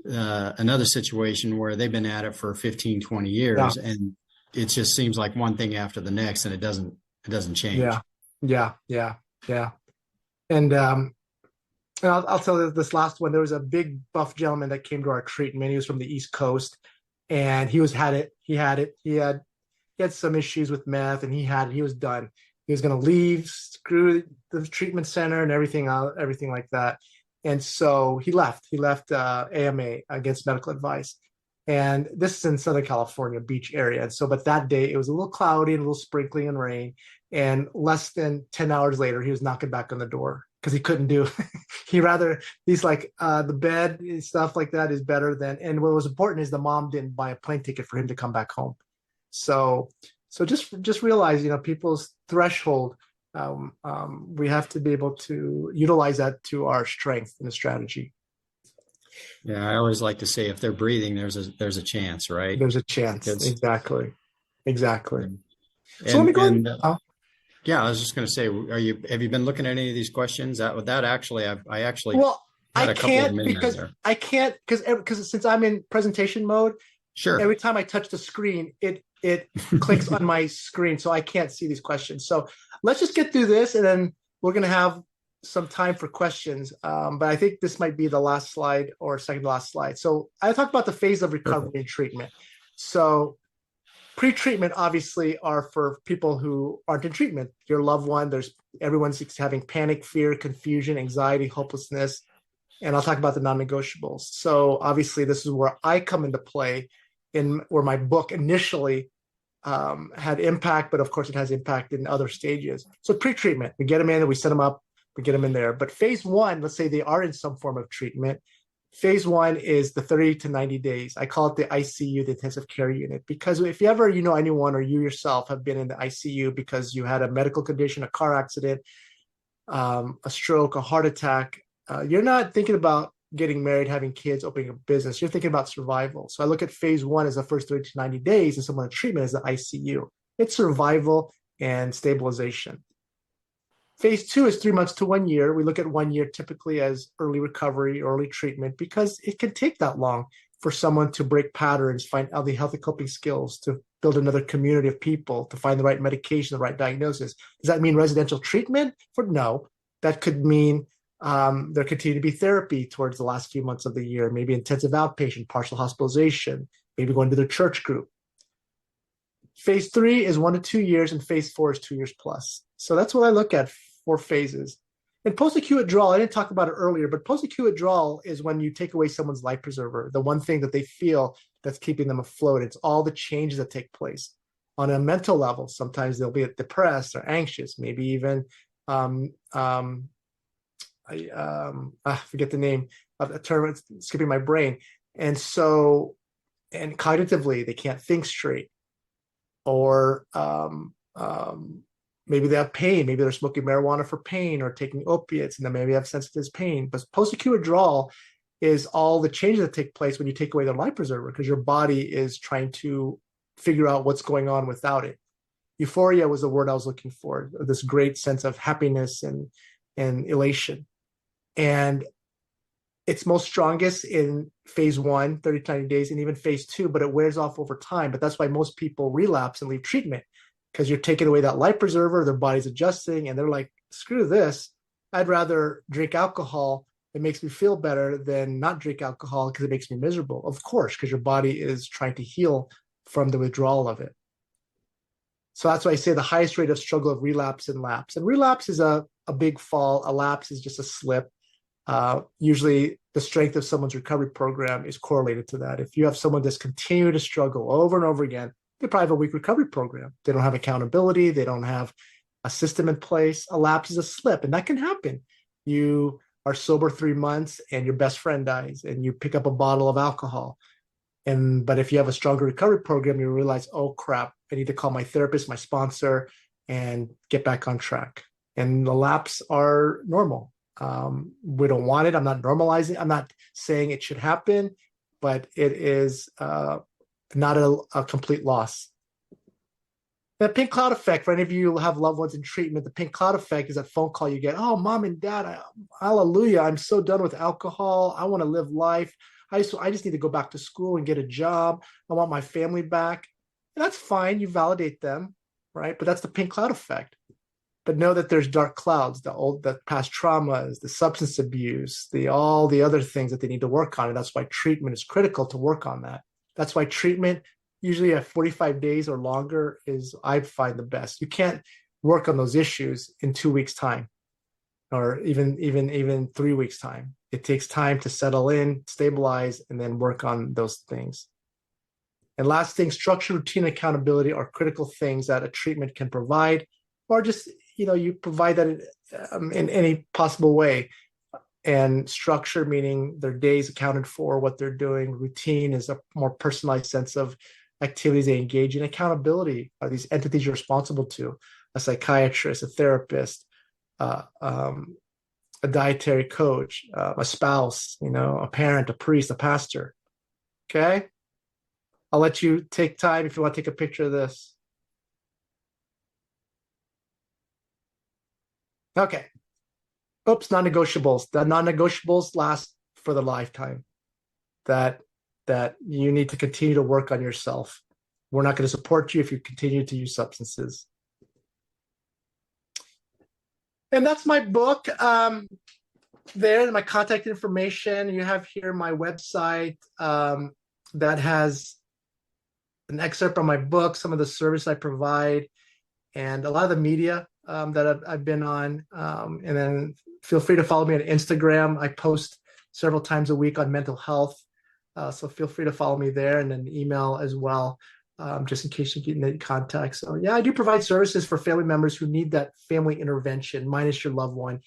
another situation where they've been at it for 15, 20 years, and it just seems like one thing after the next, and it doesn't change. Yeah. And I'll tell you this last one. There was a big buff gentleman that came to our treatment. He was from the East Coast, and he had some issues with meth, and he was done. He was going to leave, screw the treatment center and everything like that. And so he left AMA, Against Medical Advice. And this is in Southern California, beach area. And so, but that day it was a little cloudy and a little sprinkling and rain. And less than 10 hours later, he was knocking back on the door because he couldn't do. He's like, the bed and stuff like that is better than. And what was important is the mom didn't buy a plane ticket for him to come back home. So just realize, people's threshold. We have to be able to utilize that to our strength in the strategy. Yeah, I always like to say, if they're breathing, there's a chance, right? There's a chance. Exactly. So let me go. Yeah, I was just going to say, have you been looking at any of these questions? That actually, I actually had a couple of minutes there. I can't because since I'm in presentation mode, sure. Every time I touch the screen, it clicks on my screen, so I can't see these questions. So let's just get through this, and then we're going to have some time for questions, but I think this might be the last slide or second to last slide. So I talked about the phase of recovery and treatment. So pre-treatment obviously are for people who aren't in treatment. Your loved one, everyone's having panic, fear, confusion, anxiety, hopelessness, and I'll talk about the non-negotiables. So obviously this is where I come into play, in where my book initially had impact, but of course it has impact in other stages. So pre-treatment, we get them in and we set them up, we get them in there. But phase one, let's say they are in some form of treatment. Phase one is the 30 to 90 days. I call it the ICU, the intensive care unit, because if you ever, anyone or you yourself have been in the ICU because you had a medical condition, a car accident, a stroke, a heart attack, you're not thinking about getting married, having kids, opening a business. You're thinking about survival. So I look at phase one as the first 30 to 90 days, and someone in treatment is the ICU. It's survival and stabilization. Phase two is 3 months to 1 year. We look at 1 year typically as early recovery, early treatment, because it can take that long for someone to break patterns, find healthy coping skills, to build another community of people, to find the right medication, the right diagnosis. Does that mean residential treatment? No. That could mean there continue to be therapy towards the last few months of the year, maybe intensive outpatient, partial hospitalization, maybe going to their church group. Phase three is 1 to 2 years, and phase four is 2 years plus. So that's what I look at for phases. And post-acute withdrawal, I didn't talk about it earlier, but post-acute withdrawal is when you take away someone's life preserver, the one thing that they feel that's keeping them afloat. It's all the changes that take place. On a mental level, sometimes they'll be depressed or anxious, maybe even, I forget the name of the term, it's skipping my brain. And cognitively, they can't think straight. Or maybe they have pain. Maybe they're smoking marijuana for pain or taking opiates, and then maybe have sensitive pain. But post-acute withdrawal is all the changes that take place when you take away their life preserver, because your body is trying to figure out what's going on without it. Euphoria was the word I was looking for, this great sense of happiness and elation. And it's most strongest in phase one, 30 to 90 days, and even phase two, but it wears off over time. But that's why most people relapse and leave treatment, because you're taking away that life preserver, their body's adjusting, and they're like, screw this. I'd rather drink alcohol. It makes me feel better than not drink alcohol because it makes me miserable. Of course, because your body is trying to heal from the withdrawal of it. So that's why I say the highest rate of struggle of relapse and lapse. And relapse is a big fall. A lapse is just a slip. Usually the strength of someone's recovery program is correlated to that. If you have someone that's continuing to struggle over and over again, they probably have a weak recovery program. They don't have accountability. They don't have a system in place. A lapse is a slip, and that can happen. You are sober 3 months and your best friend dies and you pick up a bottle of alcohol. But if you have a stronger recovery program, you realize, oh crap, I need to call my therapist, my sponsor, and get back on track. And the lapse are normal. We don't want it. I'm not normalizing. I'm not saying it should happen, but it is not a complete loss. The pink cloud effect, for any of you who have loved ones in treatment, the pink cloud effect is that phone call you get, oh, mom and dad, hallelujah, I'm so done with alcohol. I want to live life. I just need to go back to school and get a job. I want my family back. And that's fine. You validate them, right? But that's the pink cloud effect. But know that there's dark clouds, the past traumas, the substance abuse, all the other things that they need to work on. And that's why treatment is critical to work on that. That's why treatment, usually at 45 days or longer, is, I find, the best. You can't work on those issues in 2 weeks' time, or even 3 weeks' time. It takes time to settle in, stabilize, and then work on those things. And last thing, structure, routine, accountability are critical things that a treatment can provide, or just, you provide that in any possible way. And structure, meaning their days accounted for, what they're doing. Routine is a more personalized sense of activities they engage in. Accountability are these entities you're responsible to: a psychiatrist, a therapist, a dietary coach, a spouse, a parent, a priest, a pastor. Okay? I'll let you take time if you want to take a picture of this. Okay. Oops, non-negotiables. The non-negotiables last for the lifetime. That you need to continue to work on yourself. We're not going to support you if you continue to use substances. And that's my book. There, my contact information. You have here my website that has an excerpt from my book, some of the service I provide, and a lot of the media that I've been on. And then feel free to follow me on Instagram. I post several times a week on mental health. So feel free to follow me there, and then email as well, just in case you get in contact. So yeah, I do provide services for family members who need that family intervention, minus your loved one,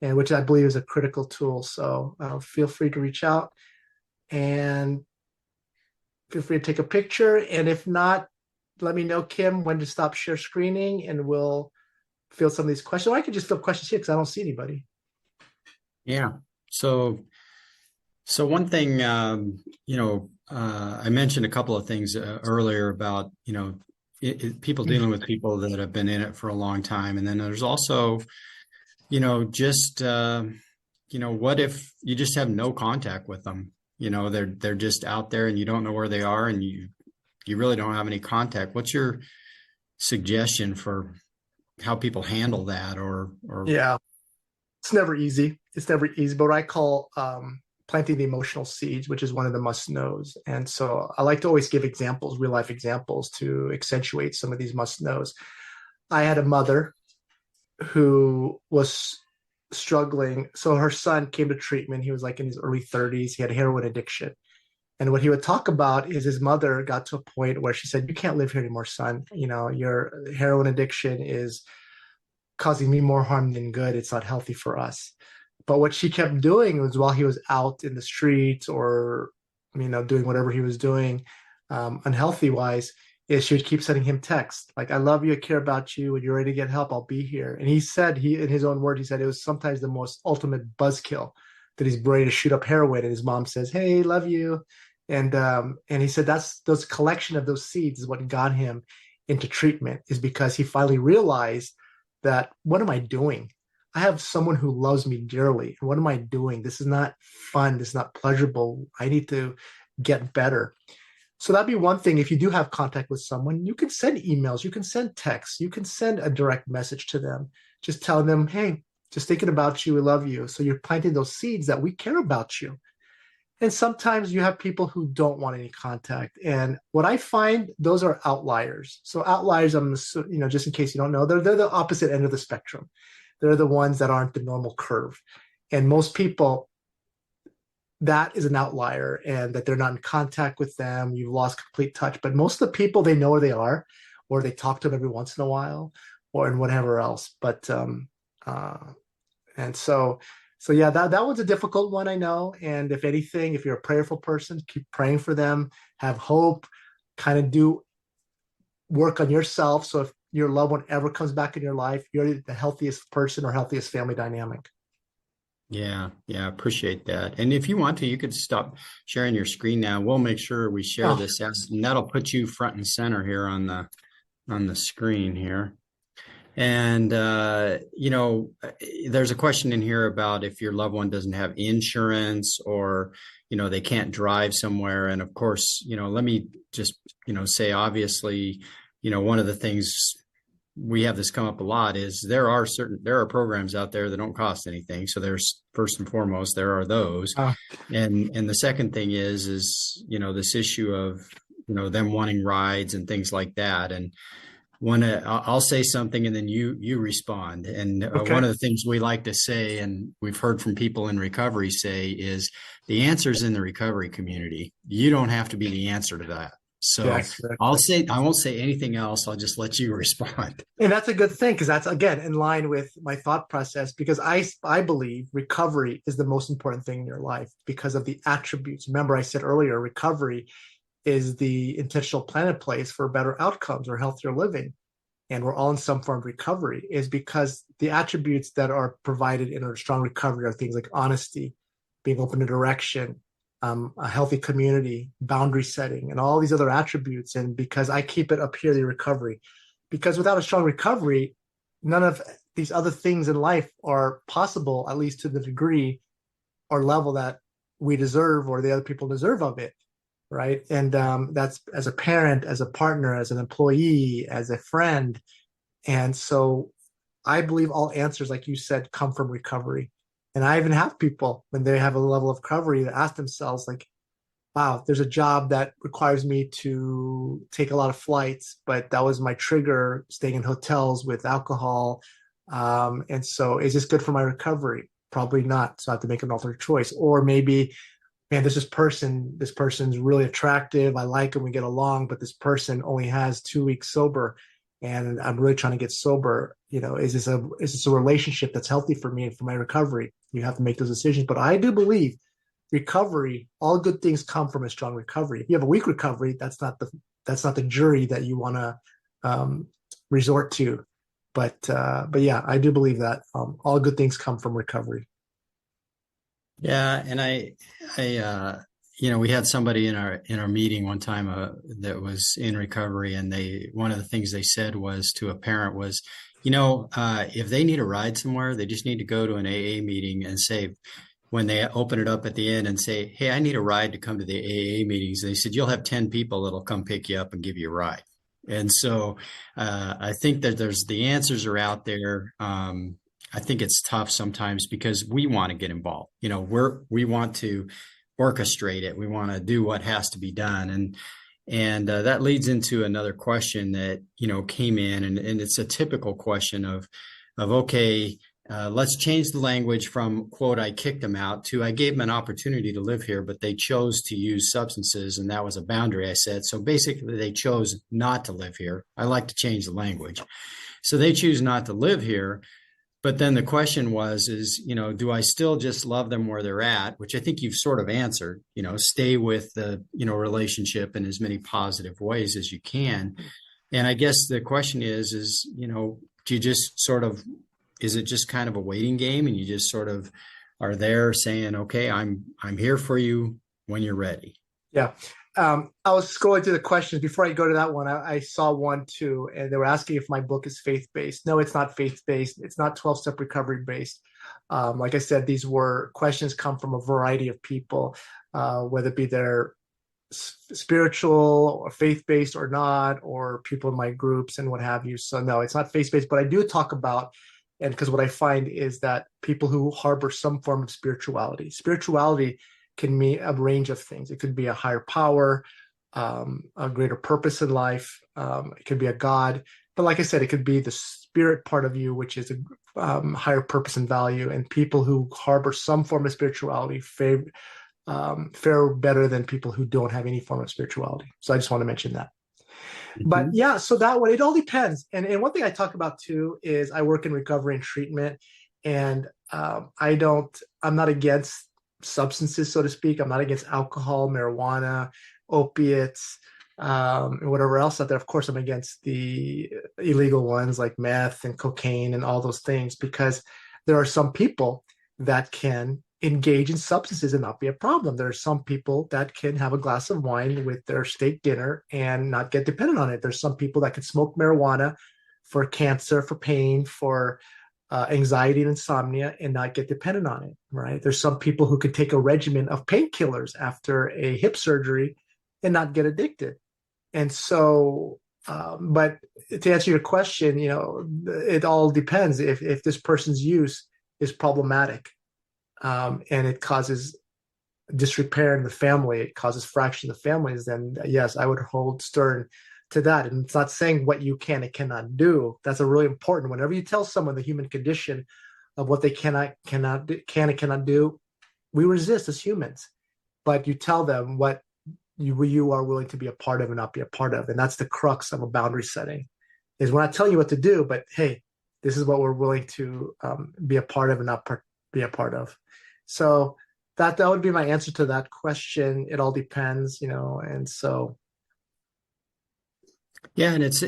and which I believe is a critical tool. So feel free to reach out, and feel free to take a picture. And if not, let me know, Kim, when to stop share screening, and we'll field some of these questions. Or I could just field questions here because I don't see anybody. Yeah. So one thing, I mentioned a couple of things earlier about, people dealing with people that have been in it for a long time. And then there's also, just, what if you just have no contact with them? They're just out there and you don't know where they are, and you really don't have any contact. What's your suggestion for how people handle that? Or Yeah, it's never easy. It's never easy, but what I call planting the emotional seeds, which is one of the must knows. And so I like to always give examples, real life examples, to accentuate some of these must knows. I had a mother who was struggling. So her son came to treatment. He was like in his early 30s. He had heroin addiction. And what he would talk about is his mother got to a point where she said, "You can't live here anymore, son. Your heroin addiction is causing me more harm than good. It's not healthy for us." But what she kept doing was, while he was out in the streets or, doing whatever he was doing, unhealthy wise, is she would keep sending him texts like, "I love you, I care about you. When you're ready to get help, I'll be here." And he said, in his own words, he said it was sometimes the most ultimate buzzkill, that he's ready to shoot up heroin. And his mom says, "Hey, love you." And he said those collection of those seeds is what got him into treatment, is because he finally realized that, what am I doing? I have someone who loves me dearly. And what am I doing? This is not fun. This is not pleasurable. I need to get better. So that'd be one thing. If you do have contact with someone, you can send emails, you can send texts, you can send a direct message to them, just telling them, "Hey, just thinking about you. We love you." So you're planting those seeds that we care about you. And sometimes you have people who don't want any contact. And what I find, those are outliers. So outliers, just in case you don't know, they're the opposite end of the spectrum. They're the ones that aren't the normal curve. And most people, that is an outlier, and that they're not in contact with them. You've lost complete touch. But most of the people, they know where they are, or they talk to them every once in a while, or in whatever else. But and so yeah, that one's a difficult one, I know. And if anything, if you're a prayerful person, keep praying for them, have hope, kind of do work on yourself. So if your loved one ever comes back in your life, you're the healthiest person or healthiest family dynamic. Yeah, appreciate that. And if you want to, you could stop sharing your screen now. We'll make sure we share this, and that'll put you front and center here on the screen here. And there's a question in here about if your loved one doesn't have insurance, or they can't drive somewhere. And of course, let me just say, obviously, one of the things, we have this come up a lot, is there are programs out there that don't cost anything. So there's, first and foremost, there are those. And the second thing is this issue of them wanting rides and things like that. And I'll say something and then you respond. And Okay. One of the things we like to say, and we've heard from people in recovery say, is the answer's in the recovery community. You don't have to be the answer to that. So Yes, I won't say anything else. I'll just let you respond. and that's a good thing, because that's, again, in line with my thought process, because I believe recovery is the most important thing in your life because of the attributes. Remember, I said earlier, recovery is the intentional plan in place for better outcomes or healthier living. And we're all in some form of recovery, is because the attributes that are provided in a strong recovery are things like honesty, being open to direction, a healthy community, boundary setting, and all these other attributes. And because I keep it up here, the recovery, because without a strong recovery, none of these other things in life are possible, at least to the degree or level that we deserve or the other people deserve of it. Right. And that's as a parent, as a partner, as an employee, as a friend. And so I believe all answers, like you said, come from recovery. And I even have people when they have a level of recovery that ask themselves, like, wow, there's a job that requires me to take a lot of flights, but that was my trigger, staying in hotels with alcohol. And so is this good for my recovery? Probably not. So I have to make an alternate choice. Or maybe, man, this person's really attractive. I like him, we get along, but this person only has 2 weeks sober and I'm really trying to get sober. Is this a relationship that's healthy for me and for my recovery? You have to make those decisions. But I do believe recovery, all good things come from a strong recovery. If you have a weak recovery, that's not the jury that you want to resort to. But yeah, I do believe that all good things come from recovery. Yeah, and we had somebody in our meeting one time that was in recovery, and one of the things they said was to a parent was, if they need a ride somewhere, they just need to go to an AA meeting and say, when they open it up at the end and say, "Hey, I need a ride to come to the AA meetings," they said, "You'll have 10 people that'll come pick you up and give you a ride." And so I think that the answers are out there. I think it's tough sometimes because we want to get involved. We want to orchestrate it. We want to do what has to be done. And that leads into another question that, came in, and it's a typical question of okay, let's change the language from, quote, "I kicked them out," to "I gave them an opportunity to live here, but they chose to use substances, and that was a boundary I set." So basically, they chose not to live here. I like to change the language. So they choose not to live here. But then the question is, do I still just love them where they're at? Which I think you've sort of answered, stay with the, relationship in as many positive ways as you can. And I guess the question is, do you just sort of, is it just kind of a waiting game and you just sort of are there saying, "Okay, I'm here for you when you're ready"? Yeah. I was scrolling through the questions before I go to that one. I saw one too, and they were asking if my book is faith-based. No, it's not faith-based. It's not 12-step recovery based. Like I said, these were questions come from a variety of people, whether it be their spiritual or faith-based or not, or people in my groups and what have you. So no, it's not faith-based, but I do talk about, and because what I find is that people who harbor some form of spirituality can mean a range of things. It could be a higher power, a greater purpose in life. It could be a God. But like I said, it could be the spirit part of you, which is a higher purpose and value. And people who harbor some form of spirituality fare better than people who don't have any form of spirituality. So I just want to mention that. But yeah, so that one, it all depends. And one thing I talk about too is I work in recovery and treatment. And I'm not against substances, so to speak. I'm not against alcohol, marijuana, opiates, and whatever else out there. Of course, I'm against the illegal ones like meth and cocaine and all those things, because there are some people that can engage in substances and not be a problem. There are some people that can have a glass of wine with their steak dinner and not get dependent on it. There's some people that can smoke marijuana for cancer, for pain, for anxiety and insomnia and not get dependent on it, right? There's some people who could take a regimen of painkillers after a hip surgery and not get addicted. And so, but to answer your question, it all depends. If this person's use is problematic, and it causes disrepair in the family, it causes fraction of families, then yes, I would hold stern to that. And it's not saying what you can and cannot do. That's a really important. Whenever you tell someone the human condition of what they can and cannot do, we resist as humans. But you tell them what you are willing to be a part of and not be a part of. And that's the crux of a boundary setting, is we're not telling you what to do, but hey, this is what we're willing to be a part of and not be a part of. So that would be my answer to that question. It all depends, and so. Yeah, and it's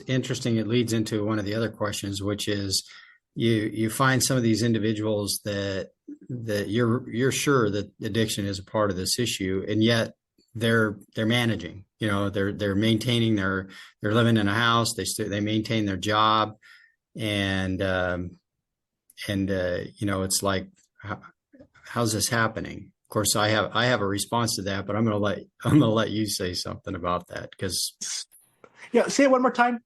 interesting. It leads into one of the other questions, which is you find some of these individuals that you're sure that addiction is a part of this issue, and yet they're managing. They're maintaining they're living in a house. They maintain their job, and it's like, how's this happening? Of course, I have a response to that, but I'm gonna let you say something about that, because. Yeah, say it one more time.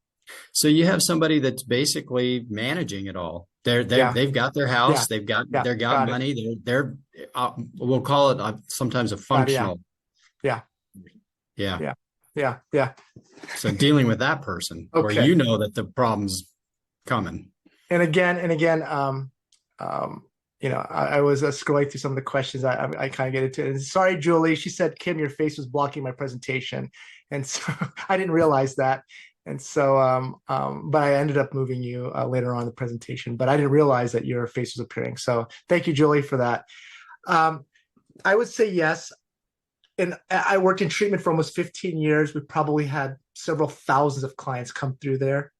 So you have somebody that's basically managing it all. Yeah, They've got their yeah, house, yeah. they've got Got it. money, we'll call it sometimes a Got it. Yeah, functional. yeah, Yeah. yeah, yeah, yeah. So dealing with that person where Okay. you know that the problem's coming. And again, um, I was scrolling through some of the questions. I kind of get into it. And sorry, Julie. She said, Kim, your face was blocking my presentation, and so I didn't realize that. And so, but I ended up moving you later on in the presentation. But I didn't realize that your face was appearing. So thank you, Julie, for that. Um, I would say yes. And I worked in treatment for almost 15 years. We probably had several thousands of clients come through there.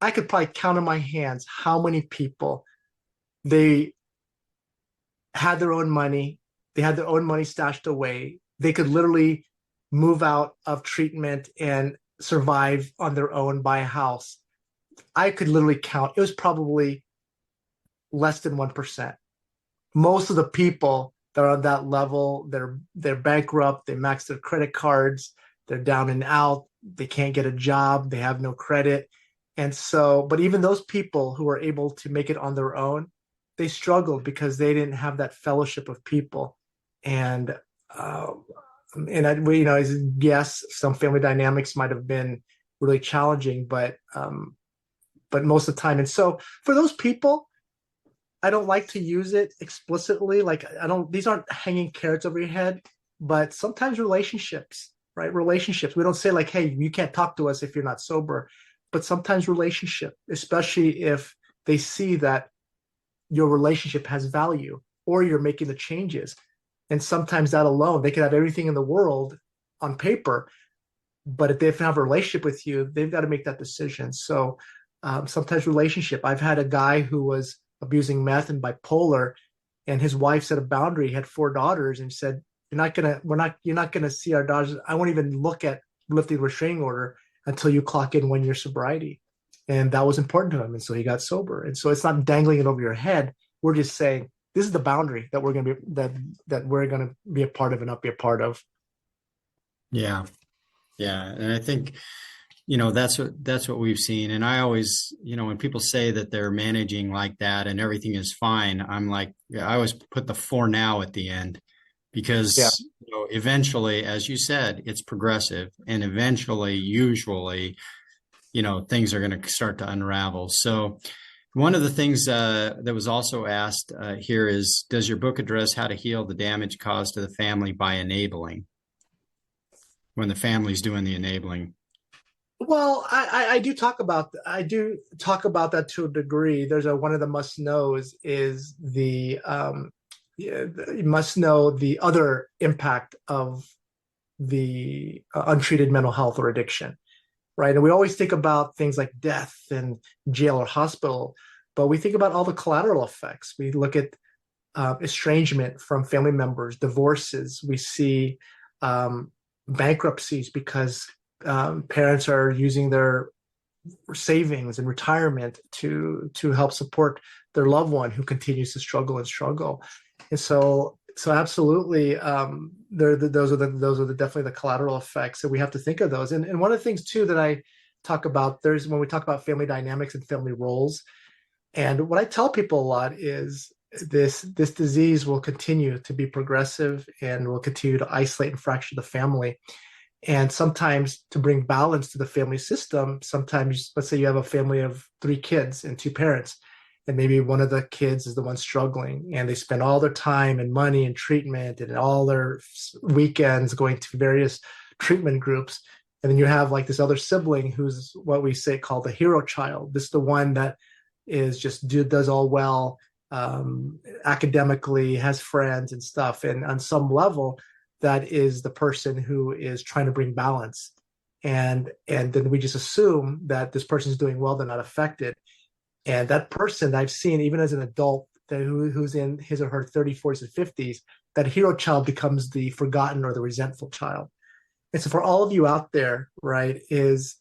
I could probably count on my hands how many people they had their own money, they had their own money stashed away. They could literally move out of treatment and survive on their own, buy a house. I could literally count. It was probably less than 1%. Most of the people that are on that level, they're bankrupt, they max their credit cards, they're down and out, they can't get a job, they have no credit. And so, but even those people who are able to make it on their own, they struggled because they didn't have that fellowship of people. And uh, yes, some family dynamics might have been really challenging, but most of the time. And so for those people, I don't like to use it explicitly. Like I don't, these aren't hanging carrots over your head, but sometimes relationships, right? Relationships. We don't say like, hey, you can't talk to us if you're not sober, but sometimes relationship, especially if they see that your relationship has value or you're making the changes. And sometimes that alone, they could have everything in the world on paper, but if they have a relationship with you, they've got to make that decision. So sometimes relationship. I've had a guy who was abusing meth and bipolar, and his wife set a boundary. He had 4 daughters, and said, you're not gonna see our daughters. I won't even look at lifting the restraining order until you clock in 1 year sobriety." And that was important to him, and so he got sober. And so it's not dangling it over your head. We're just saying this is the boundary that we're gonna be a part of and not be a part of. Yeah. Yeah. And I think, that's what we've seen. And I always, when people say that they're managing like that and everything is fine, I'm like, yeah, I always put the for now at the end Yeah. because, eventually, as you said, it's progressive and eventually, usually, things are going to start to unravel. So one of the things that was also asked here is, does your book address how to heal the damage caused to the family by enabling when the family's doing the enabling? Well, I do talk about that to a degree. There's one of the must knows is you must know the other impact of the untreated mental health or addiction, right? And we always think about things like death and jail or hospital, but we think about all the collateral effects. We look at estrangement from family members, divorces. We see bankruptcies because parents are using their savings and retirement to help support their loved one who continues to struggle. And so absolutely, those are definitely the collateral effects, and we have to think of those. And one of the things too that I talk about, there's when we talk about family dynamics and family roles, and what I tell people a lot is this disease will continue to be progressive and will continue to isolate and fracture the family. And sometimes to bring balance to the family system, sometimes let's say you have a family of 3 kids and 2 parents, and maybe one of the kids is the one struggling, and they spend all their time and money and treatment and all their weekends going to various treatment groups. And then you have like this other sibling who's what we say called the hero child. This is the one that is just does all well academically, has friends and stuff. And on some level, that is the person who is trying to bring balance. And then we just assume that this person is doing well, they're not affected. And that person I've seen, even as an adult, who's in his or her 30s, 40s, and 50s, that hero child becomes the forgotten or the resentful child. And so for all of you out there, right, is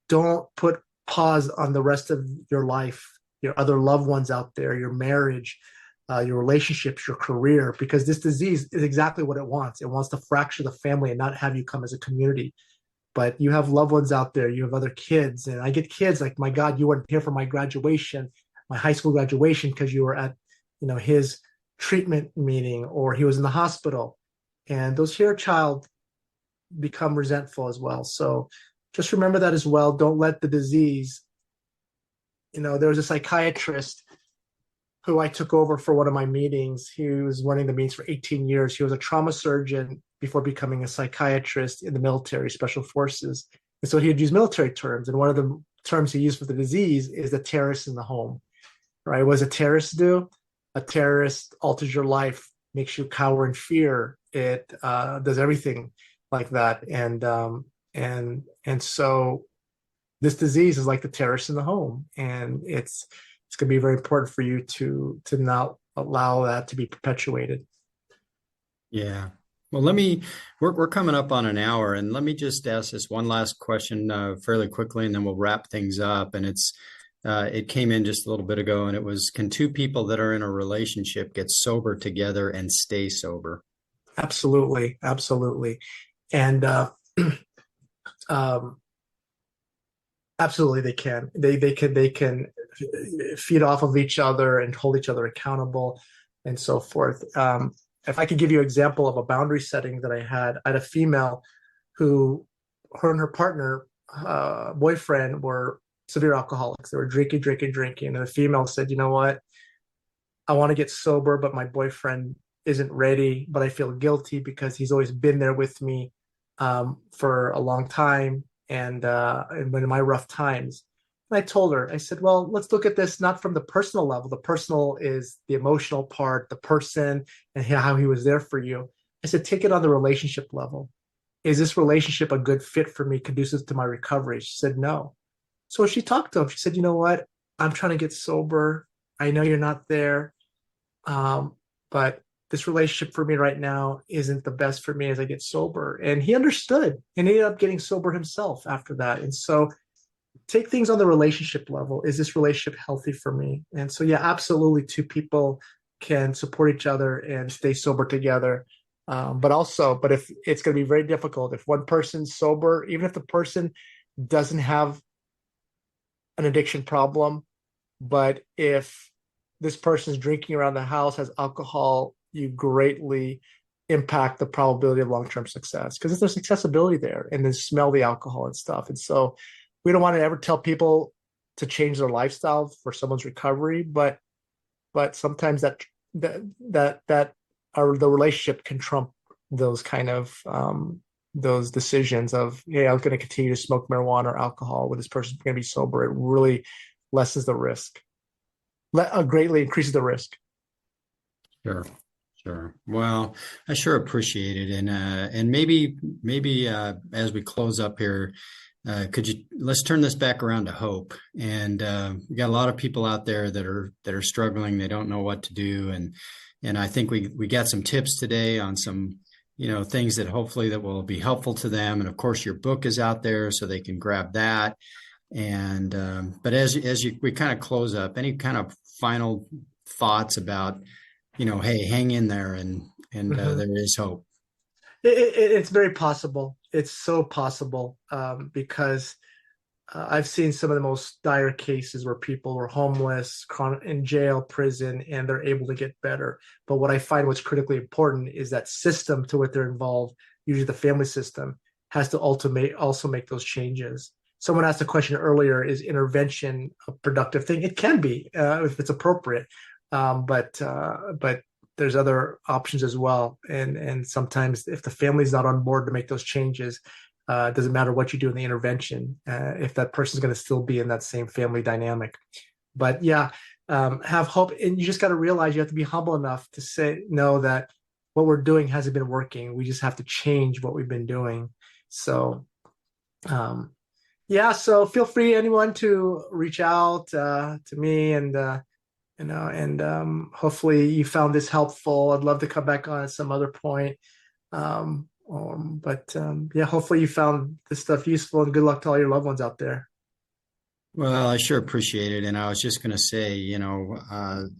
don't put pause on the rest of your life, your other loved ones out there, your marriage, your relationships, your career, because this disease is exactly what it wants. It wants to fracture the family and not have you come as a community. but you have loved ones out there, you have other kids, and I get kids like, my God, you weren't here for my graduation, my high school graduation, because you were at, his treatment meeting, or he was in the hospital. And those here child become resentful as well. So just remember that as well. Don't let the disease, there was a psychiatrist who I took over for one of my meetings. He was running the meetings for 18 years. He was a trauma surgeon before becoming a psychiatrist in the military, special forces. And so he would use military terms. And one of the terms he used for the disease is the terrorist in the home, right? What does a terrorist do? A terrorist alters your life, makes you cower in fear. It does everything like that. And so this disease is like the terrorist in the home. And it's going to be very important for you to not allow that to be perpetuated. Yeah. Well, we're coming up on an hour, and let me just ask this one last question fairly quickly, and then we'll wrap things up. And it came in just a little bit ago, and it was, can two people that are in a relationship get sober together and stay sober? Absolutely. Absolutely. And um, absolutely they can. They can feed off of each other and hold each other accountable and so forth. If I could give you an example of a boundary setting that I had a female who, her and her partner, boyfriend, were severe alcoholics. They were drinking. And the female said, you know what? I want to get sober, but my boyfriend isn't ready, but I feel guilty because he's always been there with me for a long time, and in my rough times. And I told her, I said, well, let's look at this not from the personal level. The personal is the emotional part, the person, and how he was there for you. I said, take it on the relationship level. Is this relationship a good fit for me, conducive to my recovery? She said, no. So she talked to him. She said, you know what? I'm trying to get sober. I know you're not there. But this relationship for me right now isn't the best for me as I get sober. And he understood and ended up getting sober himself after that. And so take things on the relationship level. Is this relationship healthy for me? And so, yeah, absolutely, two people can support each other and stay sober together. But if it's going to be very difficult, if one person's sober, even if the person doesn't have an addiction problem, but if this person's drinking around the house, has alcohol, you greatly impact the probability of long-term success, because there's accessibility there, and then smell the alcohol and stuff. And so we don't want to ever tell people to change their lifestyle for someone's recovery, but sometimes the relationship can trump those kind of those decisions of, hey, I'm going to continue to smoke marijuana or alcohol when this person's going to be sober. It really lessens the risk, greatly increases the risk. Sure. Sure. Well, I sure appreciate it. And maybe as we close up here, let's turn this back around to hope. And we got a lot of people out there that are struggling. They don't know what to do. And I think we got some tips today on some, things that hopefully that will be helpful to them. And of course, your book is out there so they can grab that. And but we kind of close up, any kind of final thoughts about, hey, hang in there, and there is hope. It's very possible. It's so possible, because I've seen some of the most dire cases where people were homeless, in jail, prison, and they're able to get better. But what I find what's critically important is that system to what they're involved, usually the family system, has to also make those changes. Someone asked a question earlier, is intervention a productive thing? It can be, if it's appropriate. But there's other options as well. And sometimes if the family's not on board to make those changes, it doesn't matter what you do in the intervention, if that person's going to still be in that same family dynamic. But yeah, have hope. And you just got to realize you have to be humble enough to know that what we're doing hasn't been working. We just have to change what we've been doing. So, yeah, so feel free, anyone, to reach out to me, and hopefully you found this helpful. I'd love to come back on at some other point. Yeah, hopefully you found this stuff useful, and good luck to all your loved ones out there. Well, I sure appreciate it. And I was just going to say,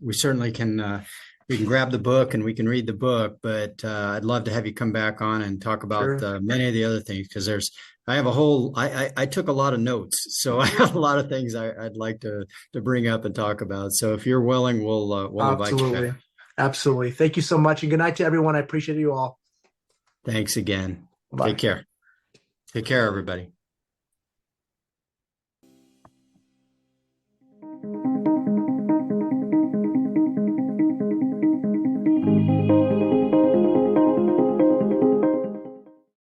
we certainly can, we can grab the book and we can read the book, but I'd love to have you come back on and talk about Sure. many of the other things, because I have a whole, I took a lot of notes, so I have a lot of things I'd like to bring up and talk about. So if you're willing, we'll invite you Absolutely. back. Absolutely. Thank you so much. And good night to everyone. I appreciate you all. Thanks again. Take Bye. care. Take care, everybody.